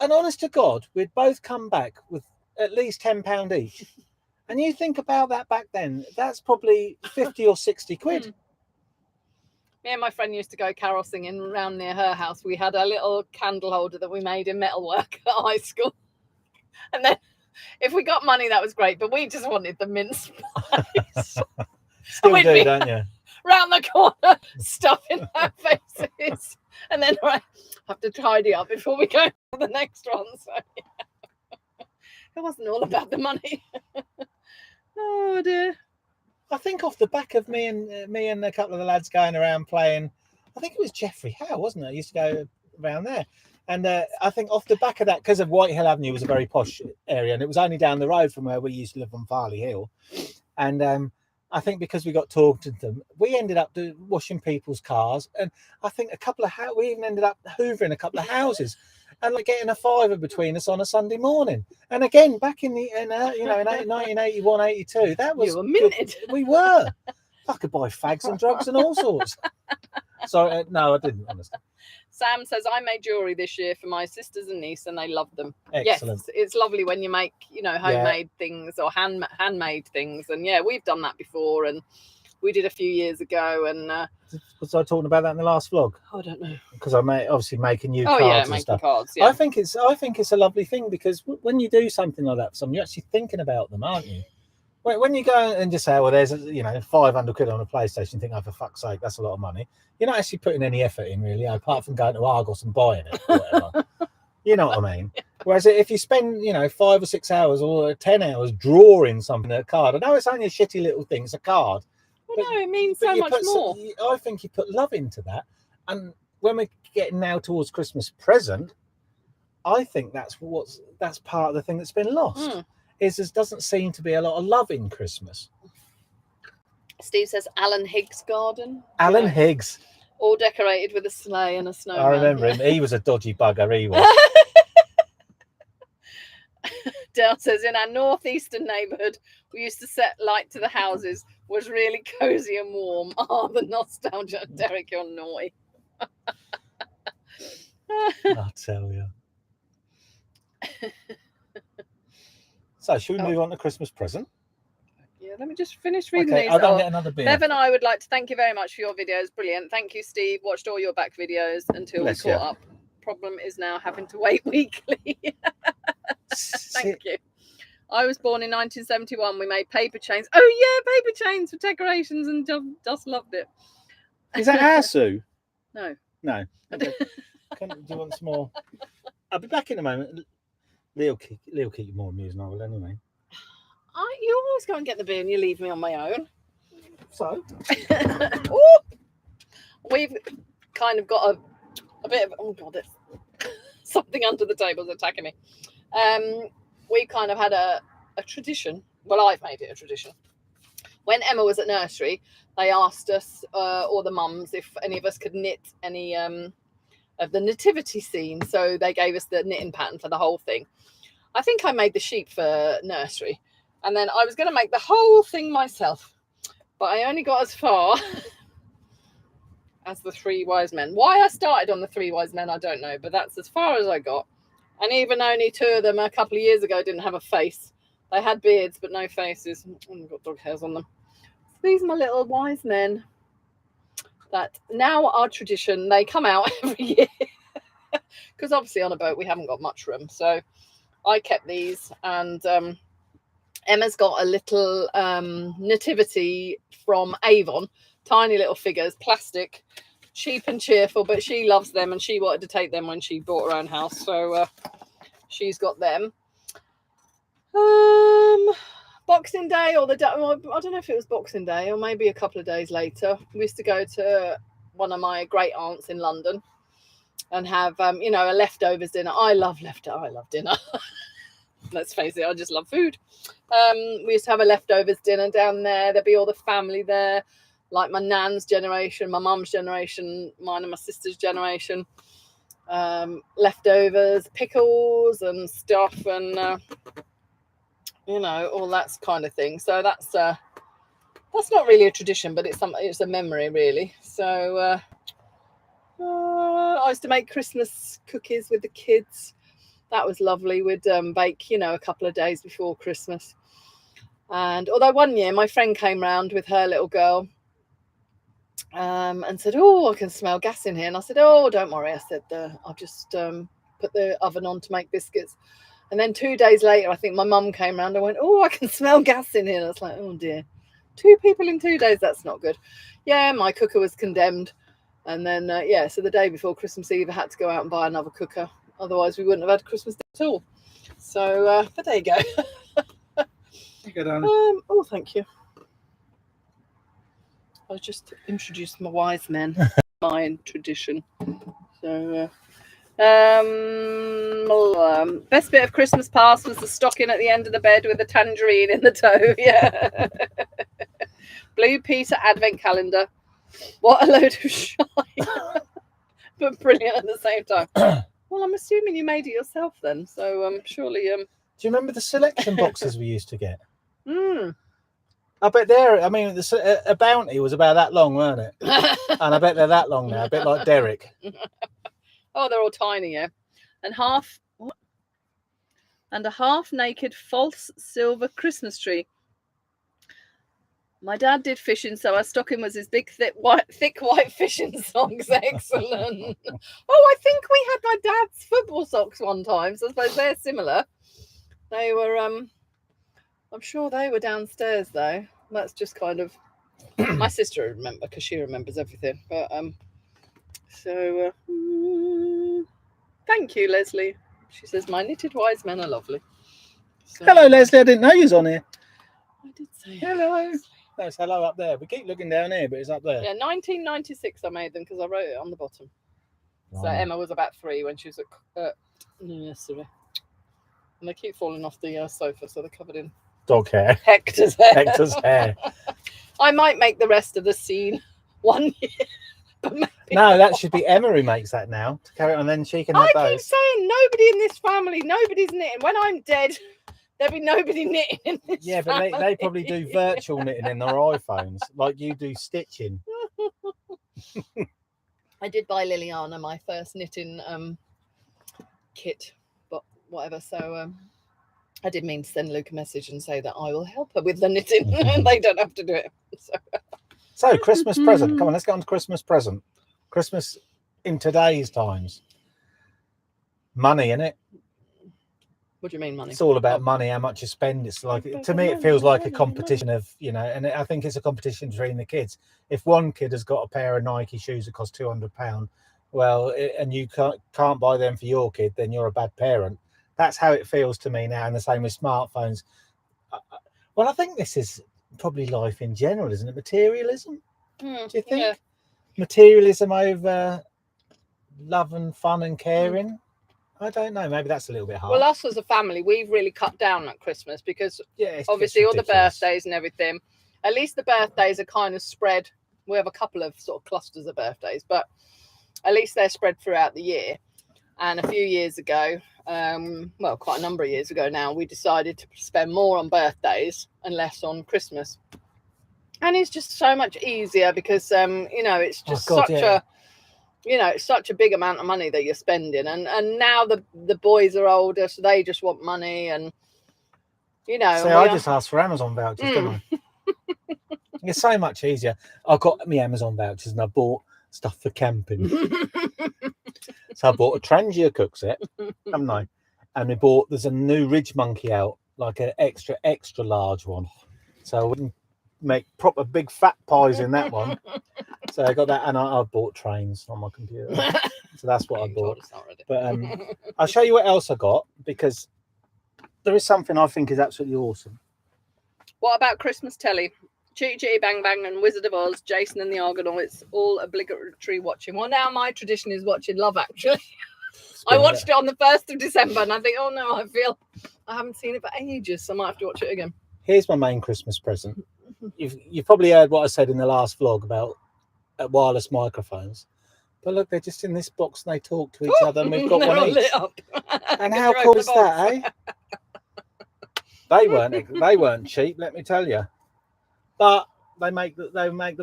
Speaker 1: And honest to God, we'd both come back with at least £10 each. And you think about that back then, that's probably 50 or 60 quid.
Speaker 2: Me and my friend used to go carol singing around near her house. We had a little candle holder that we made in metalwork at high school. And then if we got money, that was great. But we just wanted the mince pies.
Speaker 1: Still do, don't you?
Speaker 2: Round the corner, stuffing our faces. And then I have to tidy up before we go to the next one. So yeah. It wasn't all about the money. Oh dear.
Speaker 1: I think off the back of me and a couple of the lads going around playing, I think it was Jeffrey Howe, wasn't it? I used to go around there. And I think off the back of that, because of Whitehill Avenue was a very posh area, and it was only down the road from where we used to live on Farley Hill. And I think because we got talked to them, we ended up washing people's cars. And I think we even ended up hoovering a couple of houses and like getting a £5 between us on a Sunday morning. And again, back in 1981, 82, that was...
Speaker 2: You were minted.
Speaker 1: We were. I could buy fags and drugs and all sorts. So, no, I didn't, honestly.
Speaker 2: Sam says, I made jewellery this year for my sisters and niece and they loved them.
Speaker 1: Excellent.
Speaker 2: Yes, it's lovely when you make, homemade things or handmade things. And yeah, we've done that before. And we did a few years ago. And
Speaker 1: was I talking about that in the last vlog?
Speaker 2: I don't know,
Speaker 1: because I may obviously making new
Speaker 2: oh
Speaker 1: cards
Speaker 2: yeah,
Speaker 1: and
Speaker 2: making
Speaker 1: stuff.
Speaker 2: cards. Yeah,
Speaker 1: I think it's a lovely thing, because when you do something like that for someone, you're actually thinking about them, aren't you? When you go and just say, well, there's 500 quid on a PlayStation, you think, oh, for fuck's sake, that's a lot of money. You're not actually putting any effort in, really, apart from going to Argos and buying it or whatever. You know what I mean? Whereas if you spend 5 or 6 hours or 10 hours drawing something, a card, I know it's only a shitty little thing, it's a card.
Speaker 2: Well, no, it means so much more.
Speaker 1: I think you put love into that. And when we're getting now towards Christmas present, I think that's part of the thing that's been lost. Is there doesn't seem to be a lot of love in Christmas.
Speaker 2: Steve says Alan Higgs' garden.
Speaker 1: Alan Higgs.
Speaker 2: All decorated with a sleigh and a snowman.
Speaker 1: I remember him. He was a dodgy bugger, he was.
Speaker 2: Dale says, in our northeastern neighbourhood, we used to set light to the houses. Was really cosy and warm. Oh, the nostalgia. Derek, you're naughty.
Speaker 1: I'll tell you. So, should we move on to Christmas present?
Speaker 2: Yeah, let me just finish reading these.
Speaker 1: I'll go and get another beer.
Speaker 2: Bev and I would like to thank you very much for your videos. Brilliant. Thank you, Steve. Watched all your back videos until we caught up. Problem is now having to wait weekly. Thank you. I was born in 1971. We made paper chains. Oh, yeah, paper chains for decorations, and just loved it.
Speaker 1: Is that our Sue?
Speaker 2: No.
Speaker 1: No. Okay. Do you want some more? I'll be back in a moment. Lee'll keep you more amused, I will, anyway.
Speaker 2: You always go and get the beer and you leave me on my own.
Speaker 1: So?
Speaker 2: We've kind of got a bit of... Oh, God, there's something under the table is attacking me. We kind of had a tradition. Well, I've made it a tradition. When Emma was at nursery, they asked us, or the mums, if any of us could knit any of the nativity scene. So they gave us the knitting pattern for the whole thing. I think I made the sheep for nursery. And then I was going to make the whole thing myself. But I only got as far as the 3 wise men. Why I started on the 3 wise men, I don't know. But that's as far as I got. And even only 2 of them a couple of years ago didn't have a face. They had beards, but no faces. I've got dog hairs on them. So these are my little wise men that now are tradition. They come out every year. Because obviously on a boat we haven't got much room. So I kept these. And Emma's got a little nativity from Avon. Tiny little figures, plastic. Cheap and cheerful, but she loves them and she wanted to take them when she bought her own house, so she's got them. Boxing Day, or I don't know if it was Boxing Day or maybe a couple of days later, we used to go to one of my great aunts in London and have a leftovers dinner. I love dinner. Let's face it, I just love food. We used to have a leftovers dinner down there. There'd be all the family there, like my nan's generation, my mum's generation, mine and my sister's generation. Leftovers, pickles and stuff, and all that kind of thing. So that's not really a tradition, but it's a memory, really. So I used to make Christmas cookies with the kids. That was lovely. We'd bake, a couple of days before Christmas. And although one year my friend came round with her little girl and said, "Oh, I can smell gas in here." And I said, "Oh, don't worry." I said, "I'll just put the oven on to make biscuits." And then 2 days later, I think my mum came round and went, "Oh, I can smell gas in here." And I was like, "Oh dear, 2 people in 2 days, that's not good." Yeah, my cooker was condemned. And then, so the day before Christmas Eve, I had to go out and buy another cooker. Otherwise, we wouldn't have had Christmas Day at all. So, but there you go. Oh, thank you. I just introduced my wise men, my tradition. So, best bit of Christmas past was the stocking at the end of the bed with a tangerine in the toe. Yeah. Blue Peter Advent calendar. What a load of shite. But brilliant at the same time. Well, I'm assuming you made it yourself then. So surely. Do
Speaker 1: you remember the selection boxes we used to get? I bet a bounty was about that long, weren't it? And I bet they're that long now, a bit like Derek.
Speaker 2: Oh, they're all tiny, yeah. And a half-naked false silver Christmas tree. My dad did fishing, so our stocking was his big, thick white fishing socks. Excellent. Oh, I think we had my dad's football socks one time, so I suppose they're similar. They were, I'm sure they were downstairs though. That's just kind of, my sister would remember because she remembers everything. But thank you, Leslie. She says my knitted wise men are lovely. So,
Speaker 1: hello, Leslie. I didn't know you was on here.
Speaker 2: I did say
Speaker 1: hello. That's hello up there. We keep looking down here, but it's up there.
Speaker 2: Yeah, 1996 I made them because I wrote it on the bottom. Right. So Emma was about 3 when she was at nursery. And they keep falling off the sofa, so they're covered in
Speaker 1: dog hair.
Speaker 2: Hector's hair.
Speaker 1: Hector's hair.
Speaker 2: I might make the rest of the scene one year. But maybe
Speaker 1: no, that should be Emma who makes that now to carry it on. Then she can have those.
Speaker 2: I keep saying nobody in this family, nobody's knitting. When I'm dead, there'll be nobody knitting in this family.
Speaker 1: But they probably do virtual knitting in their iPhones, like you do stitching.
Speaker 2: I did buy Liliana my first knitting kit, but whatever. So I did mean to send Luke a message and say that I will help her with the knitting. They don't have to do it.
Speaker 1: So Christmas present. Come on, let's get on to Christmas present. Christmas in today's times. Money, innit?
Speaker 2: What do you mean money?
Speaker 1: It's all about money, how much you spend. It's like, to me, it feels like a competition of, you know, and I think it's a competition between the kids. If one kid has got a pair of Nike shoes that cost £200, well, and you can't buy them for your kid, then you're a bad parent. That's how it feels to me now. And the same with smartphones. Well, I think this is probably life in general, isn't it? Materialism? Do you think? Yeah. Materialism over love and fun and caring? I don't know. Maybe that's a little bit hard.
Speaker 2: Well, us as a family, we've really cut down at Christmas because obviously all the birthdays and everything, at least the birthdays are kind of spread. We have a couple of sort of clusters of birthdays, but at least they're spread throughout the year. And a few years ago, well, quite a number of years ago now, we decided to spend more on birthdays and less on Christmas. And it's just so much easier because, you know, it's just it's such a big amount of money that you're spending. And now the boys are older, so they just want money. And, you know.
Speaker 1: So I just asked for Amazon vouchers, don't I? It's so much easier. I got me Amazon vouchers and I bought stuff for camping. So I bought a Trangia cook set, haven't I? And there's a new Ridge Monkey out, like an extra large one. So we can make proper big fat pies in that one. So I got that, and I bought trains on my computer. So that's what I bought. But I'll show you what else I got, because there is something I think is absolutely awesome.
Speaker 2: What about Christmas telly? Chitty Chitty Bang Bang and Wizard of Oz, Jason and the Argonaut. It's all obligatory watching. Well, now my tradition is watching Love Actually. I watched it on the 1st of December and I think, oh no, I haven't seen it for ages, so I might have to watch it again.
Speaker 1: Here's my main Christmas present. You've probably heard what I said in the last vlog about wireless microphones. But look, they're just in this box and they talk to each other, and we've got one each. Lit up. And how cool is that, eh? They weren't cheap, let me tell you. But they make the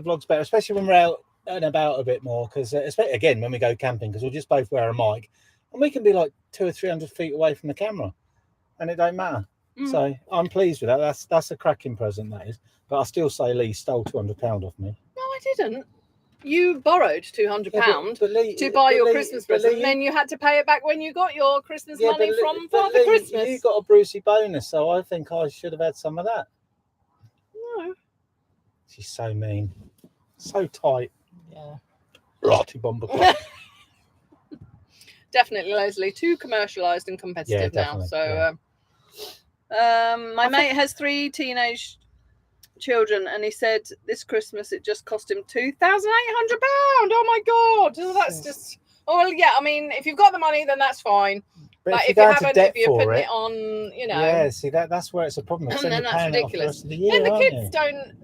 Speaker 1: vlogs better, especially when we're out and about a bit more. Because again, when we go camping, because we'll just both wear a mic, and we can be like 200 or 300 feet away from the camera, and it don't matter. So I'm pleased with that. That's a cracking present, that is. But I still say Lee stole £200 off me. No,
Speaker 2: I didn't. You borrowed £200 to buy your Christmas present, and then you had to pay it back when you got your Christmas money from Father Christmas.
Speaker 1: You got a Brucey bonus, so I think I should have had some of that.
Speaker 2: No.
Speaker 1: She's so mean. So tight.
Speaker 2: Yeah.
Speaker 1: Rotty bomber.
Speaker 2: Definitely, Leslie. Too commercialised and competitive now. So, my mate has 3 teenage children, and he said this Christmas it just cost him £2,800. Oh my God! Oh, that's just. Oh well, yeah. I mean, if you've got the money, then that's fine. But if you haven't, if you're putting it on, you know.
Speaker 1: Yeah, see that's where it's a problem.
Speaker 2: And then that's ridiculous. Then the kids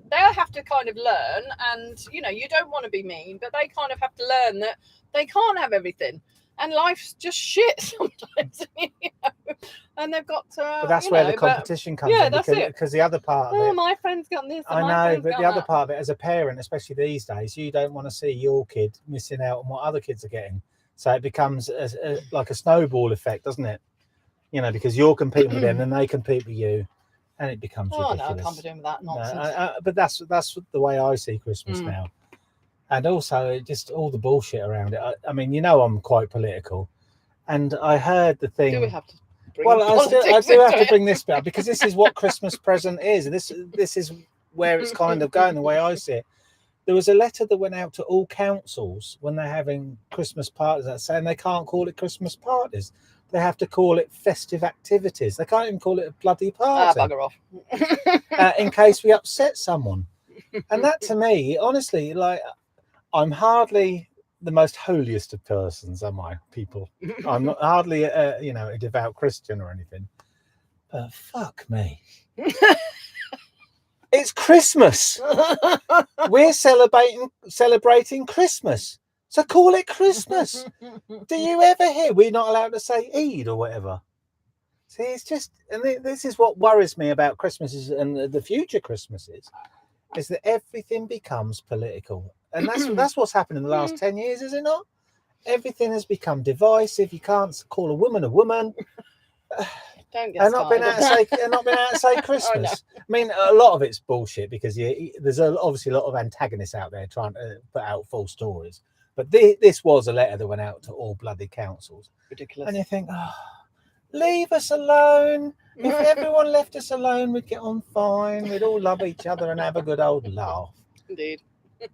Speaker 2: they'll have to kind of learn, and you know, you don't want to be mean, but they kind of have to learn that they can't have everything. And life's just shit sometimes, you know. And they've got to.
Speaker 1: But that's where the competition comes in.
Speaker 2: Yeah, that's it.
Speaker 1: Because the other part of it.
Speaker 2: Oh, my friend's got this.
Speaker 1: I know, but the other part of it, as a parent, especially these days, you don't want to see your kid missing out on what other kids are getting. So it becomes like a snowball effect, doesn't it? You know, because you're competing with them, then they compete with you, and it becomes
Speaker 2: Oh
Speaker 1: ridiculous.
Speaker 2: no, I can't be doing that nonsense.
Speaker 1: No, but that's the way I see Christmas now, and also just all the bullshit around it. I mean, I'm quite political, and I heard the thing.
Speaker 2: Do we have to?
Speaker 1: I do have to bring this bit up because this is what Christmas present is. This is where it's kind of going the way I see it. There was a letter that went out to all councils when they're having Christmas parties that saying they can't call it Christmas parties. They have to call it festive activities. They can't even call it a bloody party.
Speaker 2: Bugger off.
Speaker 1: In case we upset someone. And that to me, honestly, like, I'm hardly the most holiest of persons, am I, people? I'm not hardly a devout Christian or anything. But fuck me. It's Christmas. We're celebrating Christmas. So call it Christmas. Do you ever hear we're not allowed to say Eid or whatever? See, it's just, and this is what worries me about Christmases and the future Christmases, is that everything becomes political. And that's what's happened in the last 10 years, is it not? Everything has become divisive. You can't call a woman a woman.
Speaker 2: Don't get
Speaker 1: and not been able to say Christmas.
Speaker 2: Oh, no.
Speaker 1: I mean, a lot of it's bullshit because there's obviously a lot of antagonists out there trying to put out false stories. But this was a letter that went out to all bloody councils.
Speaker 2: Ridiculous.
Speaker 1: And you think, leave us alone. If everyone left us alone, we'd get on fine. We'd all love each other and have a good old laugh.
Speaker 2: Indeed.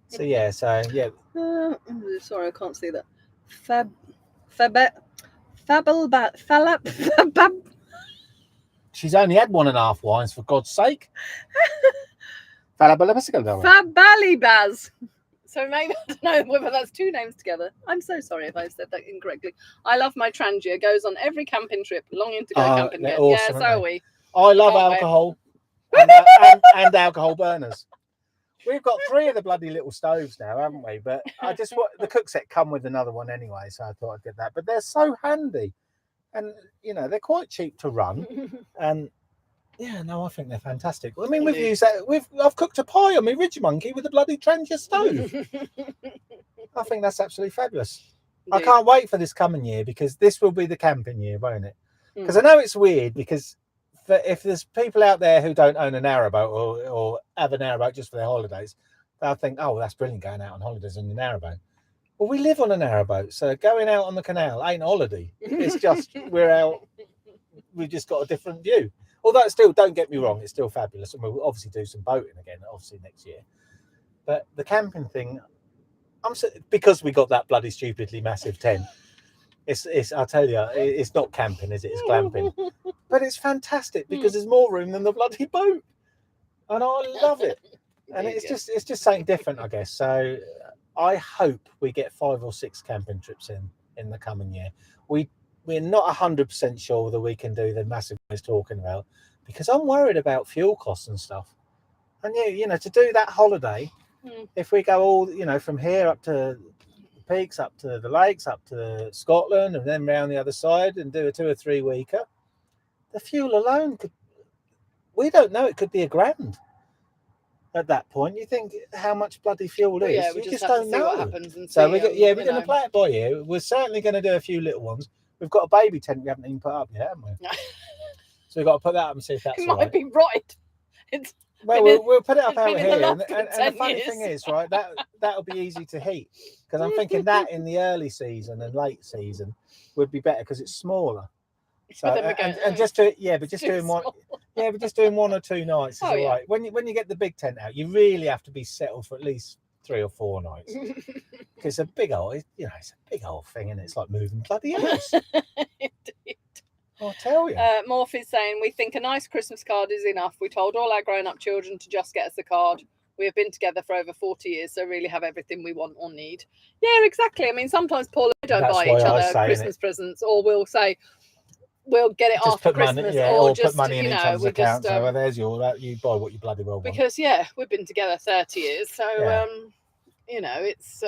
Speaker 1: Sorry,
Speaker 2: I can't see that.
Speaker 1: She's only had 1.5 wines, for God's sake.
Speaker 2: Fabalibaz. So maybe, I don't know whether that's 2 names together. I'm so sorry if I said that incorrectly. I love my Trangia. Goes on every camping trip, longing to go camping again.
Speaker 1: Awesome,
Speaker 2: yeah, so are we.
Speaker 1: I love alcohol and alcohol burners. We've got 3 of the bloody little stoves now, haven't we? But the cook set come with another one anyway, so I thought I'd get that. But they're so handy, and they're quite cheap to run. And I think they're fantastic. I mean, we've used that. I've cooked a pie on my Ridge Monkey with a bloody Trangia stove. I think that's absolutely fabulous. Indeed. I can't wait for this coming year because this will be the camping year, won't it? Because I know it's weird because if there's people out there who don't own a narrowboat or have a narrowboat just for their holidays, they'll think, oh, that's brilliant going out on holidays on your narrowboat. Well, we live on a narrowboat, so going out on the canal ain't holiday. It's just we're out. We've just got a different view. Although it's still, don't get me wrong, it's still fabulous, and we'll obviously do some boating again, obviously next year. But the camping thing, because we got that bloody stupidly massive tent. It's I tell you, it's not camping, is it? It's glamping. But it's fantastic because there's more room than the bloody boat, and I love it. And it's just something different, I guess. So I hope we get 5 or 6 camping trips in the coming year. We're not 100% sure that we can do the massive ones talking about because I'm worried about fuel costs and stuff. And to do that holiday, if we go all from here up to the peaks, up to the lakes, up to Scotland, and then round the other side and do a 2 or 3 weeker, the fuel alone we don't know, it could be $1,000 at that point. You think how much bloody fuel is?
Speaker 2: Yeah, we
Speaker 1: just
Speaker 2: have
Speaker 1: don't
Speaker 2: to see
Speaker 1: know.
Speaker 2: what happens and
Speaker 1: so
Speaker 2: see,
Speaker 1: we're going to play it by ear. We're certainly going to do a few little ones. We've got a baby tent we haven't even put up yet, haven't we? So we've got to put that up and see if that's
Speaker 2: it might be right.
Speaker 1: We'll put it up out here. And
Speaker 2: the
Speaker 1: funny thing is, right, that'll be easy to heat because I'm thinking that in the early season and late season would be better because it's smaller. So just doing 1 or 2 nights is all right. When you get the big tent out, you really have to be settled for at least 3 or 4 nights. Because it's a big old thing, and it's like moving bloody house.
Speaker 2: Indeed.
Speaker 1: I'll tell you.
Speaker 2: Morph is saying, we think a nice Christmas card is enough. We told all our grown-up children to just get us a card. We have been together for over 40 years, so really have everything we want or need. Yeah, exactly. I mean, sometimes Paul and I don't buy each other Christmas presents, or we'll say we'll get it after Christmas,
Speaker 1: or just put money in each other's account. So there's you buy what you bloody well want.
Speaker 2: Because we've been together 30 years, so it's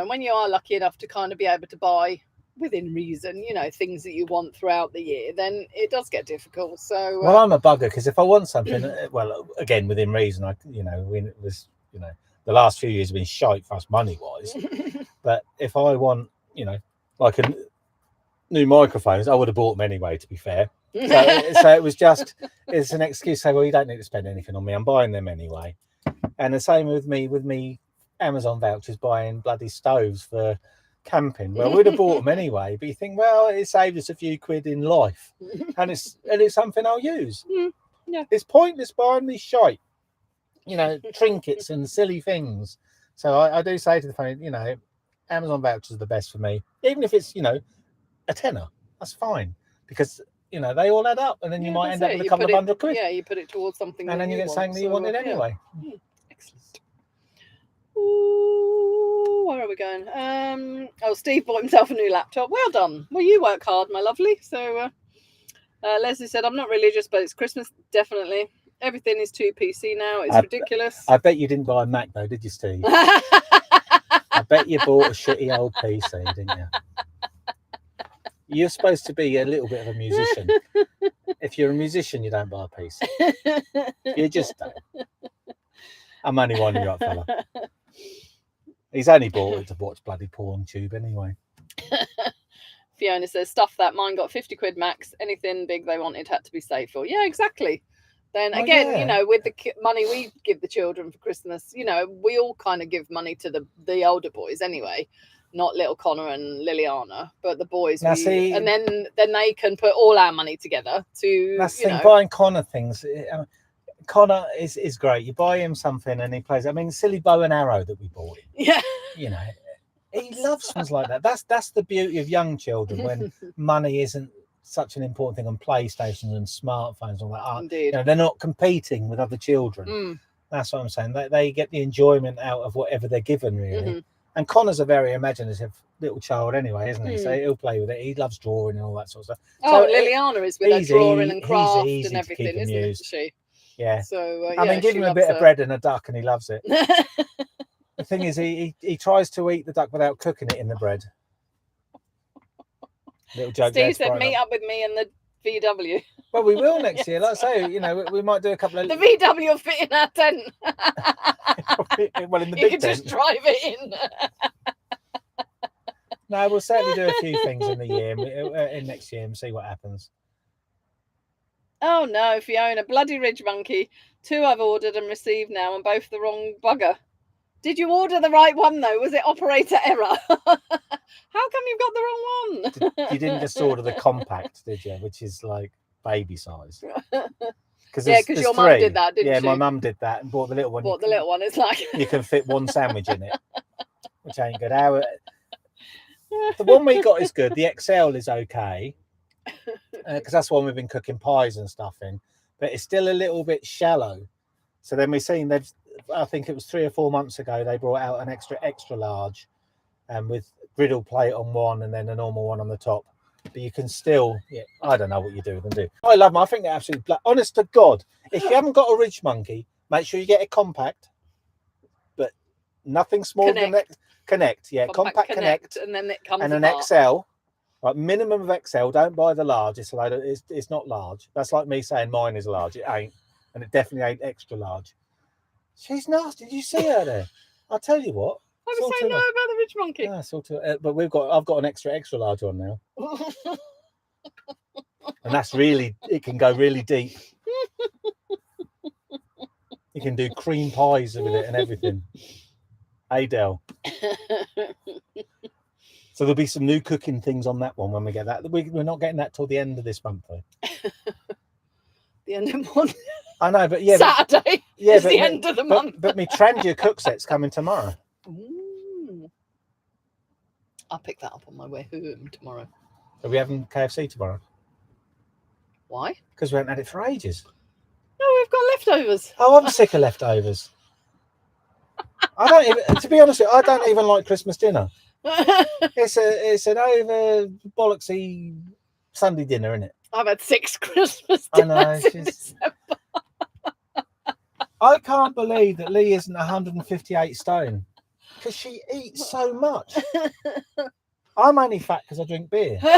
Speaker 2: when you are lucky enough to kind of be able to buy within reason, things that you want throughout the year, then it does get difficult. So
Speaker 1: well, I'm a bugger because if I want something, well, again within reason, the last few years have been shite for us money wise. But if I want, like a new microphones, I would have bought them anyway, to be fair. So it was just, it's an excuse to say, well, you don't need to spend anything on me. I'm buying them anyway. And the same with me Amazon vouchers buying bloody stoves for camping. Well, we'd have bought them anyway, but you think, well, it saved us a few quid in life, and it's something I'll use.
Speaker 2: Yeah.
Speaker 1: It's pointless buying me shite, trinkets and silly things. So I do say to the phone, Amazon vouchers are the best for me, even if it's a tenner. That's fine, because they all add up, and then you might end up with a couple of £100.
Speaker 2: Yeah, you put it towards something,
Speaker 1: and then you get something that you wanted anyway.
Speaker 2: Excellent. Ooh, where are we going? Steve bought himself a new laptop. Well done. Well, you work hard, my lovely. So Leslie said, I'm not religious, but it's Christmas, definitely. Everything is too PC now. It's ridiculous.
Speaker 1: I bet you didn't buy a Mac though, did you, Steve? I bet you bought a shitty old PC, didn't you? You're supposed to be a little bit of a musician. If you're a musician, you don't buy a PC. You just don't. I'm only winding you up, fella. He's only bought it to watch bloody porn tube anyway.
Speaker 2: Fiona says, stuff that. Mine got 50 quid max. Anything big they wanted had to be saved for. Yeah, exactly. Then again, with the money we give the children for Christmas, we all kind of give money to the older boys anyway. Not little Connor and Liliana, but the boys. And then they can put all our money together to.
Speaker 1: That's the thing, buying Connor things. Connor is great. You buy him something and he plays. I mean, silly bow and arrow that we bought him.
Speaker 2: Yeah.
Speaker 1: He loves things like that. That's the beauty of young children, when money isn't such an important thing on PlayStations and smartphones and all that.
Speaker 2: Indeed.
Speaker 1: They're not competing with other children. That's what I'm saying. They get the enjoyment out of whatever they're given, really. And Connor's a very imaginative little child anyway, isn't he? So he'll play with it. He loves drawing and all that sort of stuff.
Speaker 2: So Liliana is with her drawing and craft and everything, isn't she?
Speaker 1: Yeah.
Speaker 2: So
Speaker 1: I mean, give him a bit of bread and a duck, and he loves it. The thing is, he tries to eat the duck without cooking it in the bread. Little joke.
Speaker 2: Steve said, "Meet up with me in the VW."
Speaker 1: Well, we will next year. Like I say, we might do a couple of.
Speaker 2: The VW will fit in our tent.
Speaker 1: Well, in the
Speaker 2: you
Speaker 1: big
Speaker 2: could
Speaker 1: tent.
Speaker 2: just drive it in.
Speaker 1: No, we'll certainly do a few things in the year, in next year, and see what happens.
Speaker 2: Oh no, Fiona, bloody ridge monkey. 2 I've ordered and received now, and both the wrong bugger. Did you order the right one though? Was it operator error? How come you've got the wrong one?
Speaker 1: You didn't just order the compact, did you? Which is like baby size.
Speaker 2: Because your mum did that, didn't she?
Speaker 1: Yeah, my mum did that and bought the little one.
Speaker 2: The little one. It's like
Speaker 1: you can fit one sandwich in it, which ain't good. The one we got is good. The XL is okay, because that's one we've been cooking pies and stuff in, but it's still a little bit shallow. So then we've seen I think it was 3 or 4 months ago, they brought out an extra large, with griddle plate on one and then a normal one on the top. But you can still, I don't know what you do with them. I love them. I think they're absolutely honest to God. If you haven't got a ridge monkey, make sure you get a compact, but nothing smaller than that. Connect, compact connect,
Speaker 2: and then it comes
Speaker 1: and an
Speaker 2: apart.
Speaker 1: XL, like minimum of XL. Don't buy the large. It's not large. That's like me saying mine is large. It ain't, and it definitely ain't extra large. She's nasty. Did you see her there? I'll tell you what.
Speaker 2: I was saying no about the ridge monkey.
Speaker 1: Yeah, but I've got an extra large on now, and that's it can go really deep. You can do cream pies with it and everything. Adele. So there'll be some new cooking things on that one when we get that. We're not getting that till the end of this month, though.
Speaker 2: The end of month.
Speaker 1: I know, but
Speaker 2: Saturday. Yeah, the end of the month.
Speaker 1: But my Trangia cook set's coming tomorrow.
Speaker 2: Ooh. I'll pick that up on my way home tomorrow.
Speaker 1: Are we having KFC tomorrow?
Speaker 2: Why?
Speaker 1: Because we haven't had it for ages.
Speaker 2: No, we've got leftovers.
Speaker 1: Oh, I'm sick of leftovers. I don't even, to be honest with you, I don't even like Christmas dinner. It's an over bollocksy Sunday dinner, isn't it?
Speaker 2: I've had 6 Christmas dinners in December.
Speaker 1: I can't believe that Lee isn't 158 stone, because she eats so much. I'm only fat because I drink beer, but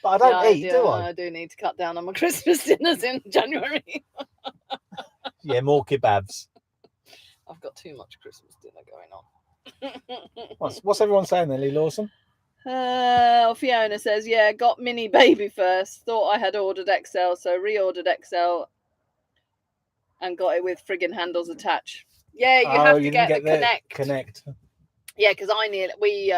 Speaker 1: I don't eat, do I?
Speaker 2: I do need to cut down on my Christmas dinners in January.
Speaker 1: Yeah, more kebabs.
Speaker 2: I've got too much Christmas dinner going on.
Speaker 1: What's everyone saying then, Lee Lawson?
Speaker 2: Fiona says, yeah, got mini baby first. Thought I had ordered XL, so reordered XL and got it with friggin' handles attached. Yeah, you have to get the Connect. Yeah, because we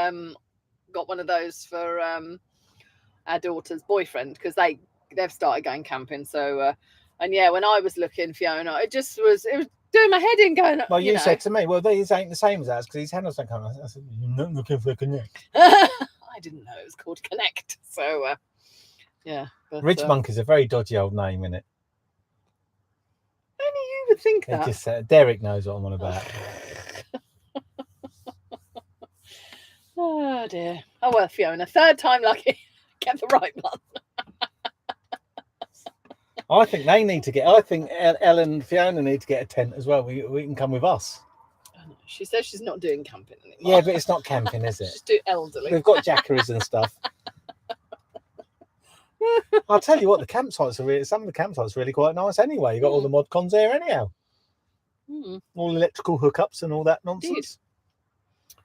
Speaker 2: got one of those for our daughter's boyfriend because they've started going camping. So and yeah, when I was looking, Fiona, it was doing my head in going.
Speaker 1: Well, you said to me, well, these ain't the same as ours because these handles don't come. I said, you're not looking for Connect.
Speaker 2: I didn't know it was called Connect. So yeah. But,
Speaker 1: Ridge Monkey's a very dodgy old name, isn't it?
Speaker 2: Only you would think that.
Speaker 1: Just Derek knows what I'm on about.
Speaker 2: Oh dear. Oh well, Fiona, third time lucky. Get the right one.
Speaker 1: I think they need to get. I think Ellen and Fiona need to get a tent as well. We can come with us.
Speaker 2: She says she's not doing camping anymore.
Speaker 1: Yeah, but it's not camping, is it?
Speaker 2: She's too elderly.
Speaker 1: We've got jackeries and stuff. I'll tell you what, some of the campsites are really quite nice anyway. You've got all the mod cons there anyhow. All the electrical hookups and all that nonsense.
Speaker 2: Indeed.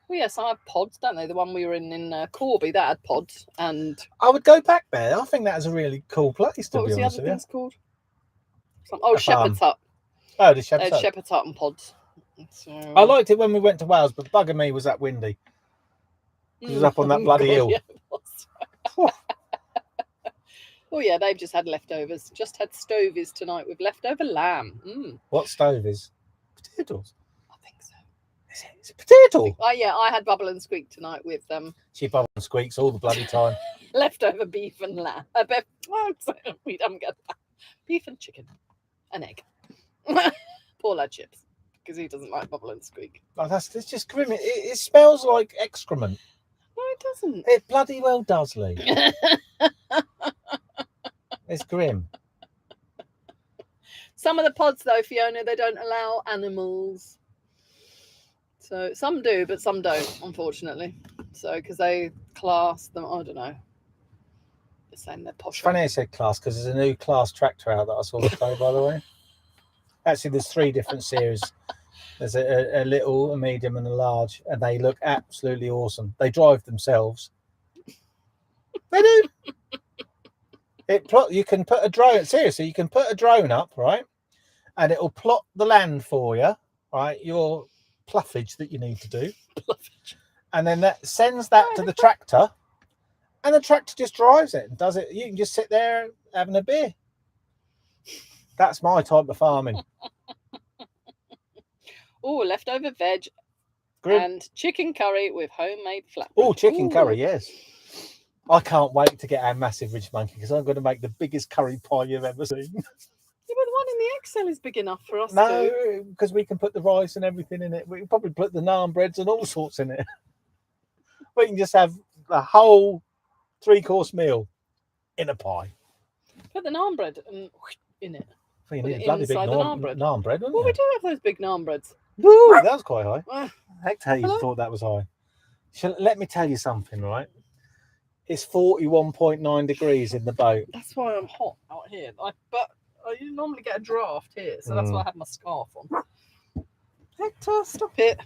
Speaker 2: Well, yes, I have pods, don't they? The one we were in Corby, that had pods. And
Speaker 1: I would go back there. I think that is a really cool place, to be honest with you.
Speaker 2: What was the other things called? Shepherd's Hut.
Speaker 1: Oh, the Shepherd's Hut.
Speaker 2: Shepherd's Hut and pods. So,
Speaker 1: I liked it when we went to Wales, but bugger me was that windy. It was up on that bloody hill.
Speaker 2: Yeah, it was. Oh yeah, they've just had leftovers. Just had stovies tonight with leftover lamb.
Speaker 1: What stovies? Potatoes.
Speaker 2: I think so.
Speaker 1: Is it potato?
Speaker 2: Oh yeah, I had bubble and squeak tonight with
Speaker 1: She bubble and squeaks all the bloody time.
Speaker 2: leftover beef and lamb. We don't get that. Beef and chicken, an egg. Paul had chips because he doesn't like bubble and squeak.
Speaker 1: Oh, it's just grim. It smells like excrement.
Speaker 2: No, it doesn't.
Speaker 1: It bloody well does, Lee. It's grim.
Speaker 2: Some of the pods, though, Fiona, they don't allow animals. So some do, but some don't, unfortunately. So because they class them, I don't know. They're saying they're posh.
Speaker 1: It's funny I said class because there's a new class tractor out that I saw today, by the way. Actually, there's 3 different series. There's a little, a medium, and a large, and they look absolutely awesome. They drive themselves. They do. You can put a drone. Seriously, you can put a drone up, right, and it will plot the land for you, right? Your pluffage that you need to do, and then that sends that to the tractor, and the tractor just drives it and does it. You can just sit there having a beer. That's my type of farming.
Speaker 2: Oh, leftover veg and chicken curry with homemade flatbread.
Speaker 1: Oh, chicken curry, yes. I can't wait to get our massive Ridge Monkey because I'm going to make the biggest curry pie you've ever seen.
Speaker 2: Yeah, but the one in the XL is big enough for us.
Speaker 1: No, because we can put the rice and everything in it. We can probably put the naan breads and all sorts in it. We can just have a whole 3-course meal in a pie.
Speaker 2: Put the naan bread in it.
Speaker 1: Well, you need a bloody big naan bread, wouldn't
Speaker 2: Well,
Speaker 1: you?
Speaker 2: we do have those big naan breads.
Speaker 1: Ooh, that was quite high. Hector thought that was high. Let me tell you something, right? It's 41.9 degrees in the boat.
Speaker 2: That's why I'm hot out here. But I normally get a draft here, so that's why I have my scarf on. Hector, stop it.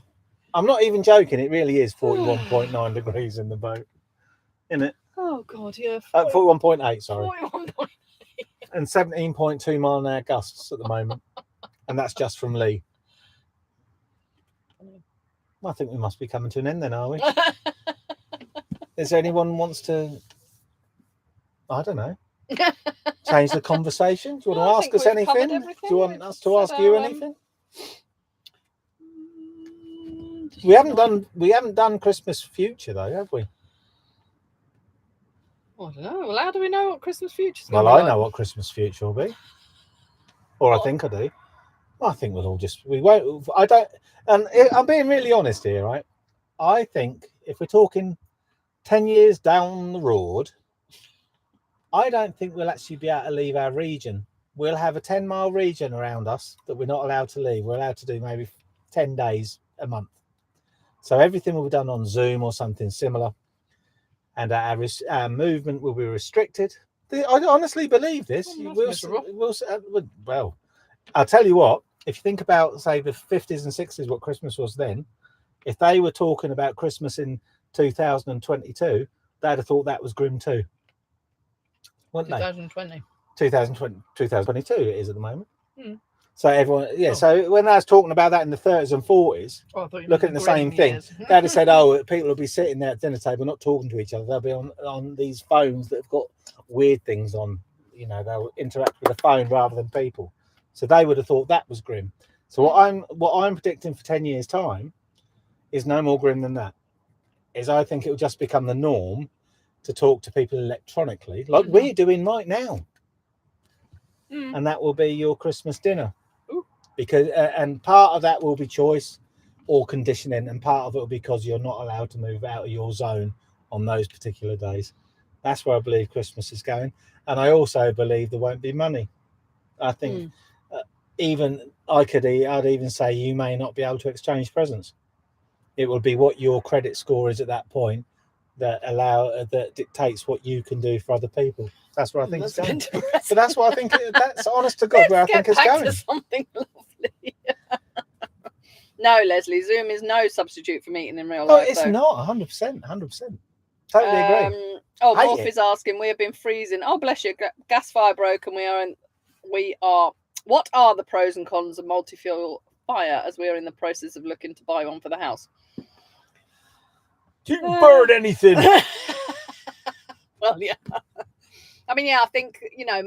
Speaker 1: I'm not even joking. It really is 41.9 degrees in the boat. Isn't it?
Speaker 2: Oh, God, yeah.
Speaker 1: 41.8, sorry.
Speaker 2: 41.8.
Speaker 1: And 17.2 mile an hour gusts at the moment. And that's just from Lee. I think we must be coming to an end then, are we? Is there anyone wants to, I don't know, change the conversation? Do you want to ask us anything? Do you want us to ask you anything? We haven't done Christmas future though, have we?
Speaker 2: I don't know. Well, how do we know what Christmas future's
Speaker 1: going to be? Well, I know what Christmas future will be. Or I think I do. I think we'll all I'm being really honest here, right? I think if we're talking 10 years down the road, I don't think we'll actually be able to leave our region. We'll have a 10-mile region around us that we're not allowed to leave. We're allowed to do maybe 10 days a month. So everything will be done on Zoom or something similar. And our movement will be restricted. I honestly believe this. Well, I'll tell you what, if you think about, say, the 50s and 60s, what Christmas was then, if they were talking about Christmas in 2022, they'd have thought that was grim too, wouldn't
Speaker 2: 2020.
Speaker 1: 2020, 2022 it is at the moment.
Speaker 2: Hmm.
Speaker 1: So everyone, so when I was talking about that in the 30s and 40s, looking at the same thing, they'd have said, oh, people will be sitting there at dinner table not talking to each other. They'll be on these phones that have got weird things on, you know, they'll interact with the phone rather than people. So they would have thought that was grim. So what I'm predicting for 10 years time is no more grim than that. Is I think it will just become the norm to talk to people electronically like we're doing right now. And that will be your Christmas dinner. Because and part of that will be choice or conditioning, and part of it will be because you're not allowed to move out of your zone on those particular days. That's where I believe Christmas is going. And I also believe there won't be money. I think I'd even say you may not be able to exchange presents. It will be what your credit score is at that point that dictates what you can do for other people. That's where I think it's going. So that's what I think. That's honest to God where I think it's going.
Speaker 2: To something lovely. No, Leslie, Zoom is no substitute for meeting in real life.
Speaker 1: Oh, it's not 100%. Totally agree.
Speaker 2: Morph is asking. We have been freezing. Oh, bless you. Gas fire broke, and we are. What are the pros and cons of multi-fuel fire? As we are in the process of looking to buy one for the house.
Speaker 1: You can burn anything.
Speaker 2: Well, yeah. I mean, yeah, I think, you know,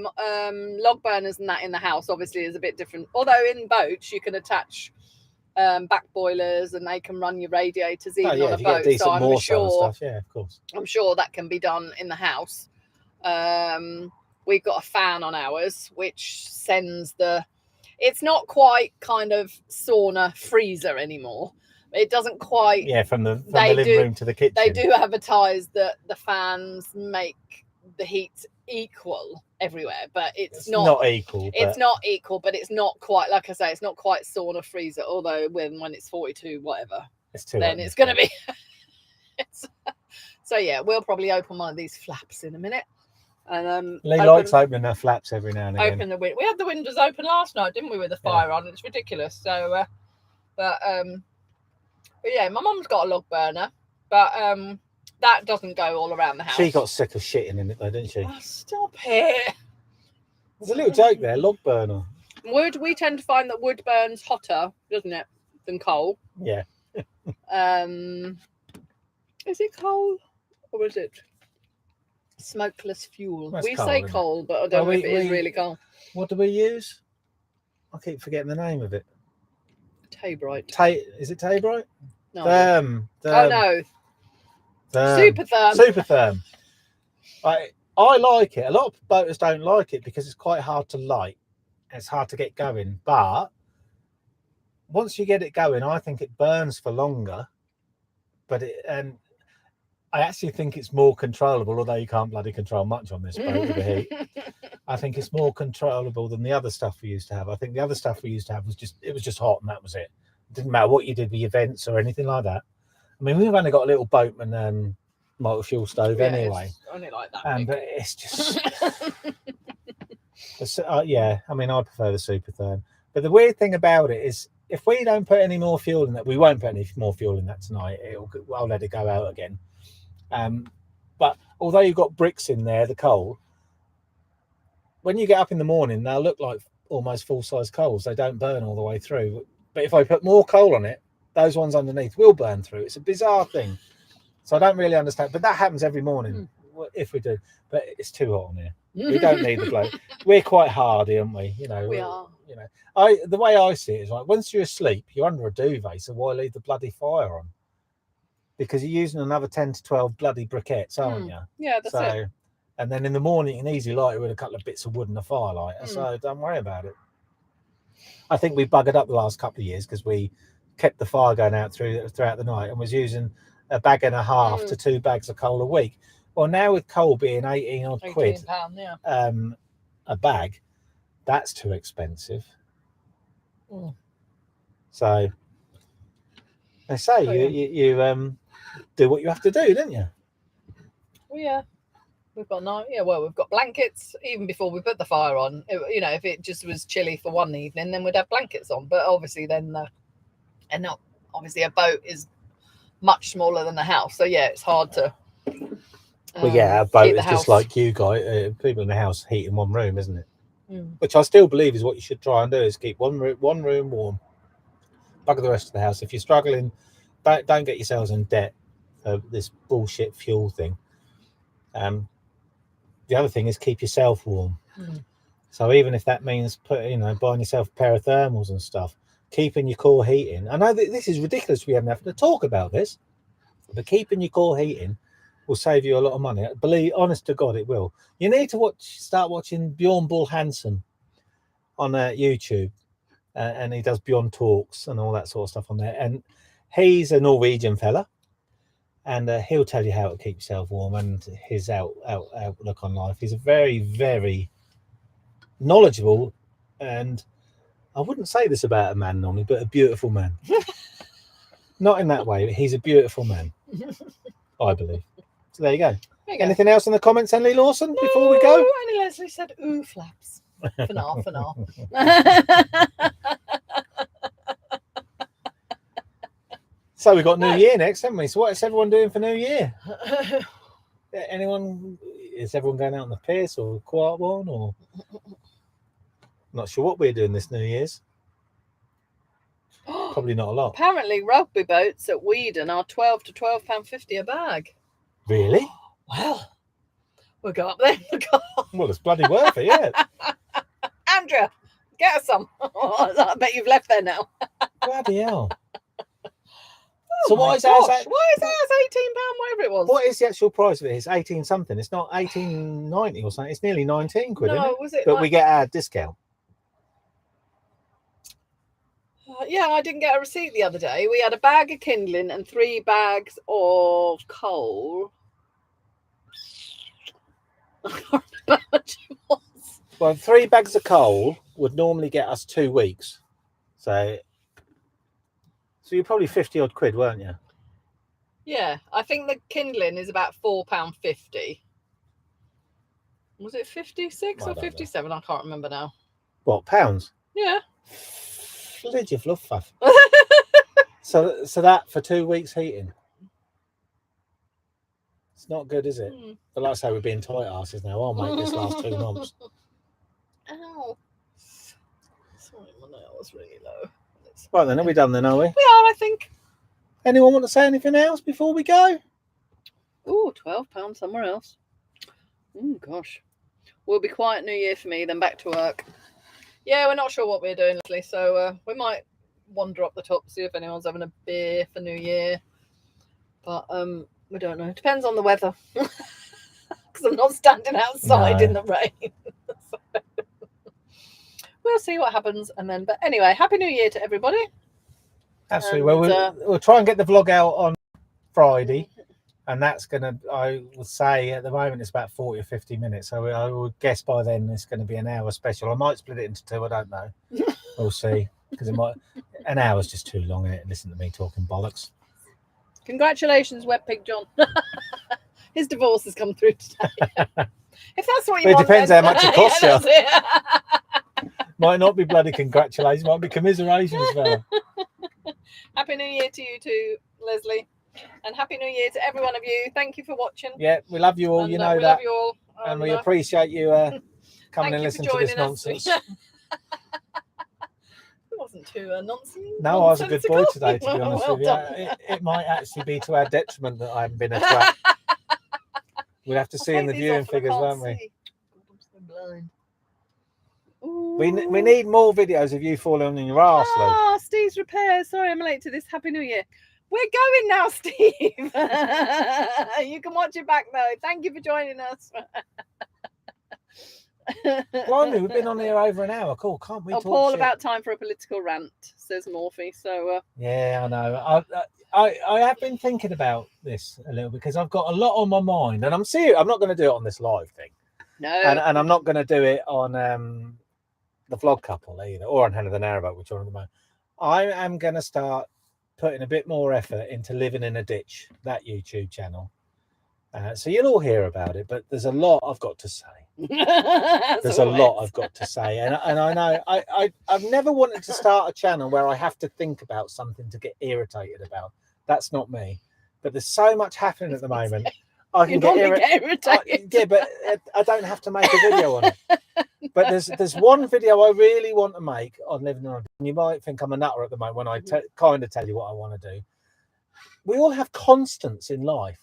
Speaker 2: log burners and that in the house obviously is a bit different. Although in boats you can attach back boilers and they can run your radiators even on a boat. So I'm sure,
Speaker 1: yeah, of course.
Speaker 2: I'm sure that can be done in the house. We've got a fan on ours which sends it's not quite kind of sauna freezer anymore. It doesn't quite.
Speaker 1: Yeah, from the living room to the kitchen.
Speaker 2: They do advertise that the fans make the heat equal everywhere, but it's not equal. It's not equal, but it's not quite, like I say, it's not quite sauna freezer. Although when it's 42 whatever, then it's going to be. So yeah, we'll probably open one of these flaps in a minute. And
Speaker 1: Lee likes opening her flaps every now and again.
Speaker 2: Open the window. We had the windows open last night, didn't we, with the fire on? It's ridiculous. So, but yeah, my mum's got a log burner, but that doesn't go all around the house.
Speaker 1: She got sick of shitting in it though, didn't she?
Speaker 2: Oh, stop it.
Speaker 1: There's a little joke there, log burner.
Speaker 2: Wood, we tend to find that wood burns hotter, doesn't it, than coal?
Speaker 1: Yeah.
Speaker 2: Is it coal or is it smokeless fuel?
Speaker 1: That's
Speaker 2: we
Speaker 1: coal,
Speaker 2: say coal, but I don't know if it is really coal.
Speaker 1: What do we use? I keep forgetting the name of it.
Speaker 2: Tabrite.
Speaker 1: Is it Tabrite?
Speaker 2: No.
Speaker 1: Oh
Speaker 2: no. Supertherm.
Speaker 1: Supertherm. I like it. A lot of boaters don't like it because it's quite hard to light. It's hard to get going. But once you get it going, I think it burns for longer. But I actually think it's more controllable, although you can't bloody control much on this boat with the heat. I think it's more controllable than the other stuff we used to have. I think the other stuff we used to have was just hot and that was it. It didn't matter what you did with your vents or anything like that. I mean, we've only got a little boatman multi-fuel stove anyway.
Speaker 2: It's only like that.
Speaker 1: But it's just... yeah, I mean, I prefer the Supertherm. But the weird thing about it is if we don't put any more fuel in that, we won't put any more fuel in that tonight. I'll let it go out again. But although you've got bricks in there, the coal, when you get up in the morning, they'll look like almost full-size coals. They don't burn all the way through. But if I put more coal on it, those ones underneath will burn through. It's a bizarre thing. So I don't really understand. But that happens every morning if we do. But it's too hot on here. We don't need the bloke. We're quite hardy, aren't we? You know,
Speaker 2: we are.
Speaker 1: You know, the way I see it is like once you're asleep, you're under a duvet. So why leave the bloody fire on? Because you're using another 10 to 12 bloody briquettes, aren't you?
Speaker 2: Yeah, that's it.
Speaker 1: And then in the morning, you can easily light it with a couple of bits of wood and a firelighter. So don't worry about it. I think we buggered up the last couple of years because we kept the fire going out throughout the night and was using a bag and a half to 2 bags of coal a week. Well, now with coal being 18 odd quid a bag, that's too expensive. So they say you do what you have to do, don't you?
Speaker 2: Well, yeah. We've got blankets even before we put the fire on. You know, if it just was chilly for one evening, then we'd have blankets on. But obviously then, obviously a boat is much smaller than the house. So yeah, it's hard to
Speaker 1: Well, yeah, our boat
Speaker 2: heat the
Speaker 1: is just
Speaker 2: house.
Speaker 1: like you guys. People in the house heat in one room, isn't it?
Speaker 2: Mm.
Speaker 1: Which I still believe is what you should try and do: is keep one room warm. Bugger the rest of the house. If you're struggling, don't get yourselves in debt for this bullshit fuel thing. The other thing is keep yourself warm.
Speaker 2: Mm.
Speaker 1: So even if that means buying yourself a pair of thermals and stuff, keeping your core heating. I know that this is ridiculous. We haven't had to talk about this, but keeping your core heating will save you a lot of money. Believe, honest to God, it will. You need to start watching Bjorn Bull Hansen on YouTube, and he does Beyond Talks and all that sort of stuff on there. And he's a Norwegian fella, and he'll tell you how to keep yourself warm and his outlook on life. He's a very, very knowledgeable, and I wouldn't say this about a man normally, but a beautiful man. Not in that way, but he's a beautiful man, I believe. So there you go. Anything else in the comments, Henley Lawson, before we go?
Speaker 2: Only Leslie said, ooh, flaps. For now.
Speaker 1: So we've got New Year next, haven't we? So what is everyone doing for New Year? Is everyone going out on the piss or a quiet one? Or not sure what we're doing this New Year's. Probably not a lot.
Speaker 2: Apparently, rugby boats at Weedon are £12 to £12.50 a bag.
Speaker 1: Really?
Speaker 2: Well, we'll go up there.
Speaker 1: Well, it's bloody worth it, yeah.
Speaker 2: Andrea, get us some. I bet you've left there now.
Speaker 1: Bloody hell.
Speaker 2: So why is ours £18, whatever it was?
Speaker 1: What is the actual price of it? It's 18 something. It's not 18.90 or something. It's nearly 19 quid, isn't it?
Speaker 2: Was it?
Speaker 1: But we get our discount.
Speaker 2: Yeah, I didn't get a receipt the other day. We had a bag of kindling and 3 bags of coal. I can't remember how much it was.
Speaker 1: Well, 3 bags of coal would normally get us 2 weeks. So you're probably 50 odd quid, weren't you?
Speaker 2: Yeah, I think the kindling is about £4.50. Was it 56 or 57? I can't remember now.
Speaker 1: What, pounds?
Speaker 2: Yeah.
Speaker 1: Flid your fluff fuff. So that for 2 weeks heating. It's not good, is it? But like I say, we're being tight asses now. I'll make this last 2 months.
Speaker 2: Ow. Sorry, my nail was really low.
Speaker 1: Right then, are we done then, are we?
Speaker 2: We are, I think.
Speaker 1: Anyone want to say anything else before we go?
Speaker 2: Oh, £12 somewhere else. Oh, gosh. We'll be quiet New Year for me, then back to work. Yeah, we're not sure what we're doing, Leslie, so we might wander up the top, see if anyone's having a beer for New Year. But we don't know. Depends on the weather. Because I'm not standing outside in the rain. So, we'll see what happens. But anyway, Happy New Year to everybody.
Speaker 1: Absolutely. Well, we'll try and get the vlog out on Friday. And that's going to, I would say, at the moment, it's about 40 or 50 minutes. So I would guess by then it's going to be an hour special. I might split it into 2. I don't know. We'll see. Because an hour's just too long, isn't it? Listen to me talking bollocks.
Speaker 2: Congratulations, Web Pig John. His divorce has come through today. If that's what you want.
Speaker 1: It depends how much it costs you.
Speaker 2: It.
Speaker 1: Might not be bloody congratulations, might be commiserations.
Speaker 2: Happy New Year to you too, Leslie. And Happy New Year to every one of you. Thank you for watching.
Speaker 1: Yeah, we love you all.
Speaker 2: And,
Speaker 1: you know
Speaker 2: we
Speaker 1: that.
Speaker 2: love you all.
Speaker 1: And we appreciate you coming and listening to this nonsense.
Speaker 2: It wasn't too nonsense.
Speaker 1: No, I was a good boy today, to be honest with you. It might actually be to our detriment that I haven't been a twat. We'll have to see in the viewing figures, won't we? We need more videos of you falling on your arse, Lou.
Speaker 2: Ah, Steve's repairs. Sorry, I'm late to this. Happy New Year. We're going now, Steve. You can watch it back though. Thank you for joining us.
Speaker 1: Blimey, we've been on here over an hour. Cool, can't we talk
Speaker 2: Paul,
Speaker 1: shit?
Speaker 2: about time for a political rant, says Morphy. So
Speaker 1: yeah, I know. I have been thinking about this a little because I've got a lot on my mind, and I'm serious. I'm not going to do it on this live thing.
Speaker 2: No.
Speaker 1: And I'm not going to do it on the vlog couple either, or on Hannah the Narrowboat, which are on the moment. I am going to start putting a bit more effort into Living in a Ditch, that YouTube channel. So you'll all hear about it, but there's a lot I've got to say. There's a lot I've got to say, and I know I've never wanted to start a channel where I have to think about something to get irritated about. That's not me. But there's so much happening at the moment. I can get
Speaker 2: irritated.
Speaker 1: yeah, but I don't have to make a video on it. But there's one video I really want to make on living on a ditch. You might think I'm a nutter at the moment when I kind of tell you what I want to do. We all have constants in life,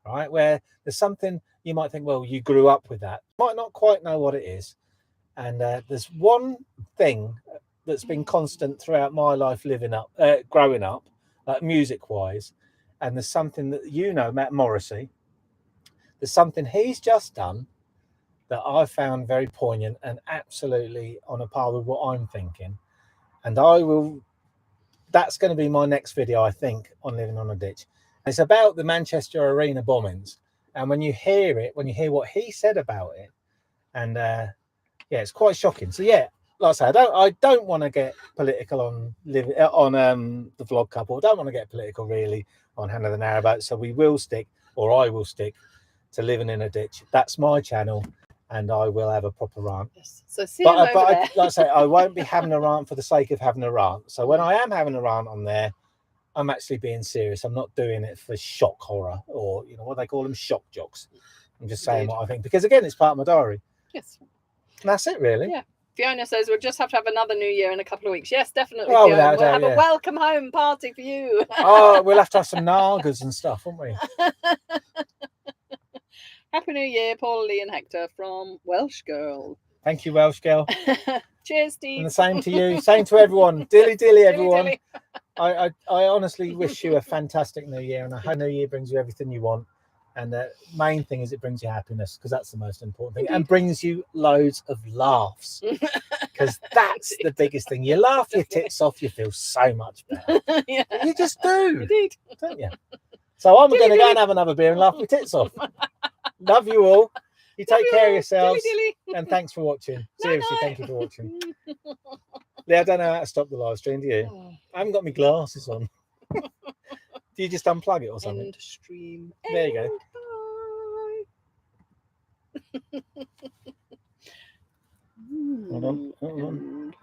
Speaker 1: right? Where there's something you might think, well, you grew up with that. Might not quite know what it is. And there's one thing that's been constant throughout my life growing up, music-wise. And there's something that Matt Morrissey, there's something he's just done that I found very poignant and absolutely on a par with what I'm thinking. And that's going to be my next video, I think, on Living on a Ditch. It's about the Manchester Arena bombings. And when you hear what he said about it, and yeah, it's quite shocking. So yeah, like I say, I don't want to get political on the vlog couple. I don't want to get political really on Hannah the Narrowboat. So I will stick to Living in a Ditch. That's my channel, and I will have a proper rant.
Speaker 2: Yes. So see you over there.
Speaker 1: Like I say, I won't be having a rant for the sake of having a rant. So when I am having a rant on there, I'm actually being serious. I'm not doing it for shock horror or what they call them, shock jocks. I'm just saying what I think, because again, it's part of my diary.
Speaker 2: Yes.
Speaker 1: And that's it, really.
Speaker 2: Yeah. Fiona says we'll just have to have another New Year in a couple of weeks. Yes, definitely.
Speaker 1: Oh,
Speaker 2: Fiona.
Speaker 1: we'll
Speaker 2: have a welcome home party for you.
Speaker 1: Oh, we'll have to have some nagas and stuff, won't we?
Speaker 2: Happy New Year, Paul, Lee, and Hector from Welsh Girl.
Speaker 1: Thank you, Welsh Girl.
Speaker 2: Cheers, Steve.
Speaker 1: And the same to you. Same to everyone. Dilly, everyone.
Speaker 2: Dilly.
Speaker 1: I honestly wish you a fantastic New Year, and I hope New Year brings you everything you want. And the main thing is it brings you happiness, because that's the most important thing, and brings you loads of laughs, because that's the biggest thing. You laugh your tits off, you feel so much better.
Speaker 2: Yeah.
Speaker 1: You just do.
Speaker 2: Indeed.
Speaker 1: Don't you? So I'm going to go and have another beer and laugh my tits off. Love you all. You take care of yourselves.
Speaker 2: Dilly.
Speaker 1: And thanks for watching. Seriously, thank you for watching. Lee, I don't know how to stop the live stream, do you? I haven't got my glasses on. Do you just unplug it or something?
Speaker 2: End stream.
Speaker 1: There you go.
Speaker 2: Bye.
Speaker 1: Hold on.